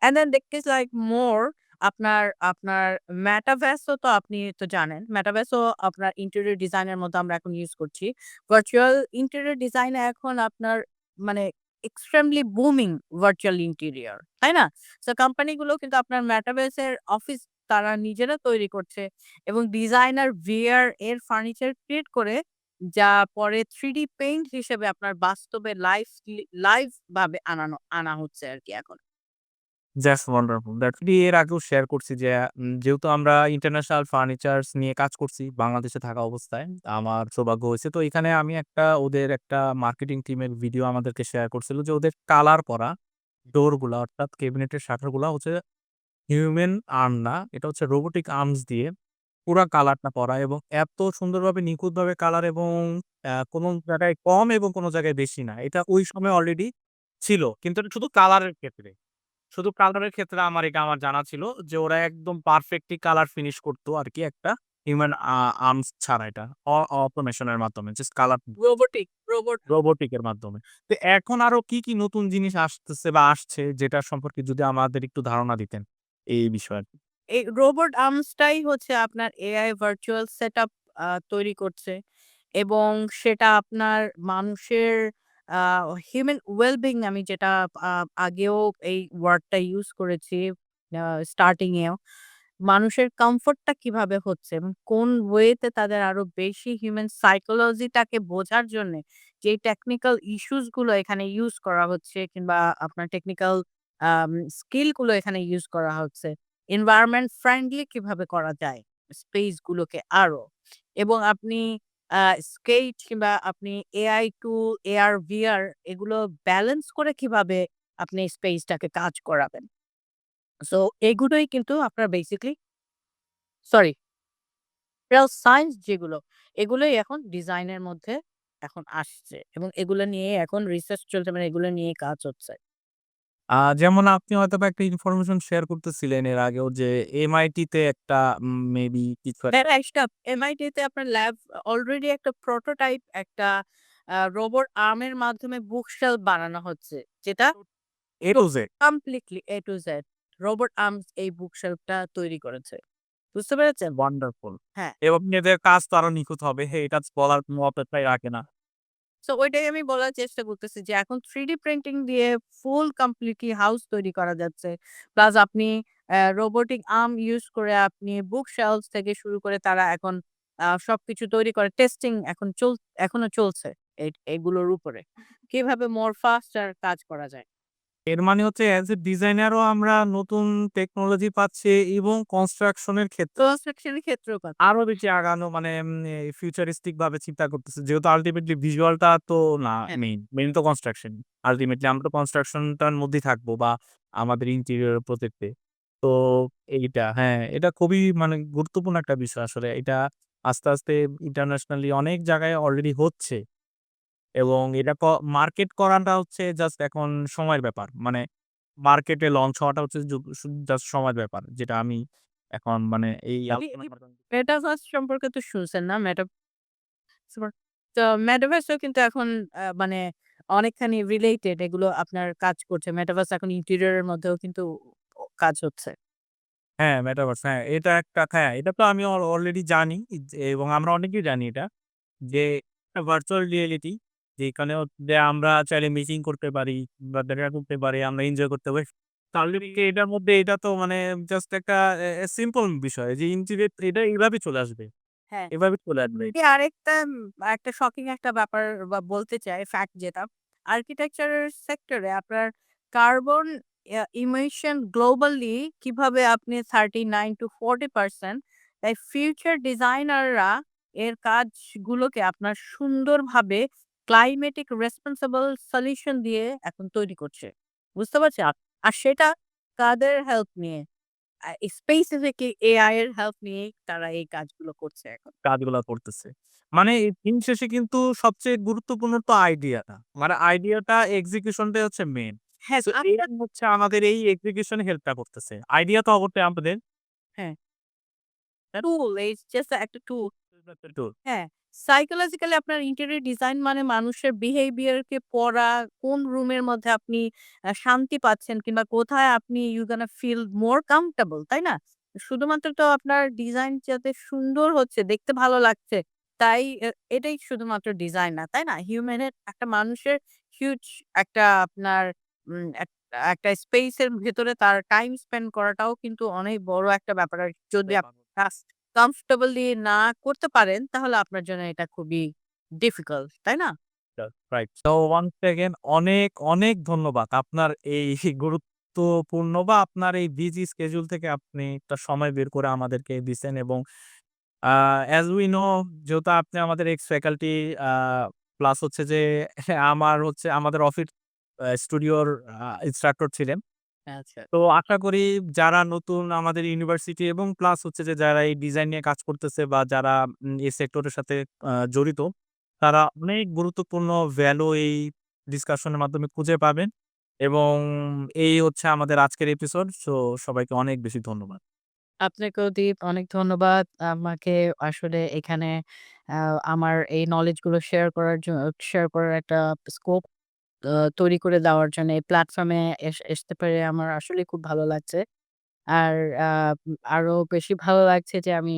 And then there is like more আপনার আপনার Metaverse ও তো আপনি তো জানেন। Metaverse ও আপনার ইন্টেরিয়র ডিজাইন এর মধ্যে আমরা এখন ইউস করছি। ভার্চুয়াল ইন্টেরিয়র ডিজাইন এ এখন আপনার মানে এক্সট্রিমলি বুমিং ভার্চুয়াল ইন্টেরিয়র। তাই না? সো কোম্পানি গুলো কিন্তু আপনার Metaverse এর অফিস তারা নিজেরা তৈরি করছে এবং ডিজাইনার VR এর ফার্নিচার ক্রিয়েট করে যা পরে 3D পেইন্ট হিসেবে আপনার বাস্তবে লাইভ ভাবে আনা হচ্ছে আরকি এখন। Just wonderful. এর আগেও শেয়ার করছি যে যেহেতু আমরা ইন্টারন্যাশনাল ফার্নিচারস নিয়ে কাজ করছি বাংলাদেশে থাকা অবস্থায়। আমার সৌভাগ্য হয়েছে। তো এখানে আমি ওদের একটা মার্কেটিং টিমের ভিডিও আমাদেরকে শেয়ার করছিল যে ওদের কালার করা ডোর গুলা অর্থাৎ ক্যাবিনেটের শাটার গুলা হচ্ছে হিউম্যান আর্ম না। এটা হচ্ছে রোবোটিক আর্মস দিয়ে পুরা কালারটা করা এবং এত সুন্দরভাবে নিখুঁতভাবে কালার এবং কোন জায়গায় কম এবং কোন জায়গায় বেশি না। এটা ওই সময় অলরেডি ছিল। কিন্তু এটা শুধু কালারের ক্ষেত্রে। শুধু কালারের ক্ষেত্রে আমার জানা ছিল যে ওরা একদম পারফেক্টলি কালার ফিনিশ করতো আরকি একটা হিউম্যান আর্মস ছাড়া এটা। অটোমেশন এর মাধ্যমে জাস্ট কালার রোবট রোবোটিক এর মাধ্যমে। তো এখন আরো কি নতুন জিনিস আসতেছে বা আসছে যেটার সম্পর্কে যদি আমাদের একটু ধারণা দিতেন এই বিষয়ে? এই রোবট আর্মসটাই হচ্ছে আপনার এআই ভার্চুয়াল সেটআপ তৈরি করছে এবং সেটা আপনার মানুষের আ হিউম্যান ওয়েলবিং আমি যেটা আ আগেও এই ওয়ার্ডটা ইউজ করেছি আ স্টার্টিং এও। মানুষের কমফোর্টটা কিভাবে হচ্ছে এবং কোন ওয়েতে তাদের আরো বেশি হিউম্যান সাইকোলজিটাকে বোঝার জন্যে যে টেকনিক্যাল ইস্যুস গুলো এখানে ইউজ করা হচ্ছে কিংবা আপনার টেকনিক্যাল আম স্কিল গুলো এখানে ইউজ করা হচ্ছে। এনভায়রনমেন্ট ফ্রেন্ডলি কিভাবে করা যায় স্পেস গুলোকে আরো। এবং আপনি আ স্কেচ কিংবা আপনি এআই টুল, এআর, ভিআর এগুলো ব্যালেন্স করে কিভাবে আপনি স্পেসটাকে কাজ করাবেন। সো এগুলোই কিন্তু আপনার বেসিক্যালি সরি রিয়াল সায়েন্স যেগুলো, এগুলোই এখন ডিজাইনের মধ্যে এখন আসছে এবং এগুলো নিয়ে এখন রিসার্চ চলছে মানে এগুলো নিয়েই কাজ হচ্ছে। যেমন আপনি হয়তোবা একটা ইনফরমেশন শেয়ার করতেছিলেন এর আগেও যে MIT তে একটা মেবি কিছু হ্যাঁ, একটা এমআইটি তে আপনার ল্যাব অলরেডি একটা প্রোটোটাইপ একটা রোবট আর্মের মাধ্যমে বুক শেলফ বানানো হচ্ছে। যেটা A to Z completely A to Z robot arms এই বুক শেলফটা তৈরি করেছে। বুঝতে পেরেছেন? ওয়ান্ডারফুল। হ্যাঁ। এবং এদের কাজ তো আরো নিখুঁত হবে। এটা বলার কোনো অপেক্ষাই রাখে না। সো ওইটাই আমি বলার চেষ্টা করতেছি যে এখন 3D প্রিন্টিং দিয়ে ফুল কমপ্লিটলি হাউস তৈরি করা যাচ্ছে। প্লাস আপনি রোবোটিক আর্ম ইউস করে আপনি বুক শেলফস থেকে শুরু করে তারা এখন সবকিছু তৈরি করে টেস্টিং এখনো চলছে এগুলোর উপরে। কিভাবে মোর ফাস্টার কাজ করা যায়। এর মানে হচ্ছে অ্যাজ এ ডিজাইনারও আমরা নতুন টেকনোলজি পাচ্ছি এবং কনস্ট্রাকশন এর ক্ষেত্রে কনস্ট্রাকশন এর ক্ষেত্রেও কাজ। আরো বেশি আগানো মানে ফিউচারিস্টিক ভাবে চিন্তা করতেছে। যেহেতু আল্টিমেটলি ভিজুয়ালটা তো না হ্যাঁ, মেইন তো কনস্ট্রাকশন। আল্টিমেটলি আমরা তো কনস্ট্রাকশনটার মধ্যেই থাকবো বা আমাদের ইন্টেরিয়র প্রজেক্টে। তো এইটা হ্যাঁ, এটা খুবই মানে গুরুত্বপূর্ণ একটা বিষয় আসলে। এটা আস্তে, আস্তে ইন্টারন্যাশনালি অনেক জায়গায় অলরেডি হচ্ছে এবং এটা মার্কেট করাটা হচ্ছে জাস্ট এখন সময়ের ব্যাপার। মানে মার্কেটে লঞ্চ হওয়াটা হচ্ছে জাস্ট সময়ের ব্যাপার। যেটা আমি এখন মানে এই আলোচনার মাধ্যমে মেটাভার্স সম্পর্কে তো শুনছেন না? তো মেটাভার্সও কিন্তু এখন মানে অনেকখানি রিলেটেড এগুলো আপনার কাজ করছে। মেটাভার্স এখন ইন্টেরিয়র এর মধ্যেও কিন্তু কাজ হচ্ছে। হ্যাঁ, মেটাভার্স হ্যাঁ, এটা একটা হ্যাঁ, এটা তো আমি অলরেডি জানি এবং আমরা অনেকেই জানি এটা। যে ভার্চুয়াল রিয়ালিটি যেখানে হচ্ছে আমরা চাইলে মিটিং করতে পারি বা দেখা করতে পারি, আমরা এনজয় করতে পারি। তাহলে কি এটার মধ্যে এটা তো মানে জাস্ট একটা সিম্পল বিষয় যে ইন্টিগ্রেট এটা এভাবে চলে আসবে। হ্যাঁ। এভাবে চলে আসবে। আরেকটা একটা শকিং একটা ব্যাপার বা বলতে চাই ফ্যাক্ট যেটা, আর্কিটেকচারের সেক্টরে আপনার কার্বন ইমিশন গ্লোবালি কিভাবে আপনি 39 to 40% তাই ফিউচার ডিজাইনাররা এর কাজগুলোকে আপনার সুন্দরভাবে ক্লাইমেটিক রেসপন্সিবল সলিউশন দিয়ে এখন তৈরি করছে। বুঝতে পারছেন? আর সেটা কাদের হেল্প নিয়ে? স্পেসিফিকলি এআই এর হেল্প নিয়েই তারা এই কাজগুলো করছে এখন। কাজগুলা করতেছে। মানে দিন শেষে কিন্তু সবচেয়ে গুরুত্বপূর্ণ তো আইডিয়াটা। মানে আইডিয়াটা এক্সিকিউশনটাই হচ্ছে মেইন। হ্যাঁ, সো এআই হচ্ছে আমাদের এই এক্সিকিউশন এ হেল্পটা করতেছে। আইডিয়া তো অবশ্যই আমাদের হ্যাঁ, দ্যাট টুল এই জাস্ট একটা টুল। ইস দ্য টুল। হ্যাঁ, সাইকোলজিক্যালি আপনার ইন্টেরিয়র ডিজাইন মানে মানুষের বিহেভিয়ার কে পড়া, কোন রুমের মধ্যে আপনি শান্তি পাচ্ছেন কিংবা কোথায় আপনি you gonna feel more comfortable, তাই না? শুধুমাত্র তো আপনার ডিজাইন যাতে সুন্দর হচ্ছে, দেখতে ভালো লাগছে, তাই এটাই শুধুমাত্র ডিজাইন না, তাই না? হিউম্যানের একটা মানুষের হিউজ একটা আপনার এক একটা স্পেস এর ভেতরে তার টাইম স্পেন্ড করাটাও কিন্তু অনেক বড় একটা ব্যাপার। আর যদি আপনি কাজ কমফোর্টেবলি না করতে পারেন তাহলে আপনার জন্য এটা খুবই ডিফিকাল্ট, তাই না? রাইট। সো ওয়ান্স এগেইন অনেক, অনেক ধন্যবাদ। আপনার এই গুরুত্বপূর্ণ বা আপনার এই বিজি স্কেডিউল থেকে আপনি একটা সময় বের করে আমাদেরকে দিছেন এবং আ অ্যাজ উই নো যেহেতু আপনি আমাদের এক্স ফ্যাকাল্টি আ প্লাস হচ্ছে যে আমার হচ্ছে আমাদের অফিস স্টুডিওর ইন্সট্রাক্টর ছিলেন। আচ্ছা। তো আশা করি যারা নতুন আমাদের ইউনিভার্সিটি এবং প্লাস হচ্ছে যে যারা এই ডিজাইন নিয়ে কাজ করতেছে বা যারা এই সেক্টরের সাথে জড়িত, তারা অনেক গুরুত্বপূর্ণ ভ্যালু এই ডিসকাশনের মাধ্যমে খুঁজে পাবেন এবং এই হচ্ছে আমাদের আজকের এপিসোড। সো সবাইকে অনেক বেশি ধন্যবাদ। আপনাকেও দীপ অনেক ধন্যবাদ। আমাকে আসলে এখানে আ আমার এই নলেজ গুলো শেয়ার করার একটা স্কোপ আ তৈরি করে দেওয়ার জন্য এই প্ল্যাটফর্মে আসতে পেরে আমার আসলেই খুব ভালো লাগছে। আর আ আরো বেশি ভালো লাগছে যে আমি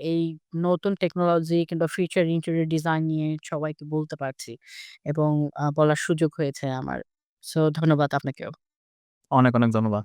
এই নতুন টেকনোলজি কিংবা ফিউচার ইন্টেরিয়র ডিজাইন নিয়ে সবাইকে বলতে পারছি এবং বলার সুযোগ হয়েছে আমার। সো ধন্যবাদ আপনাকেও। অনেক, অনেক ধন্যবাদ।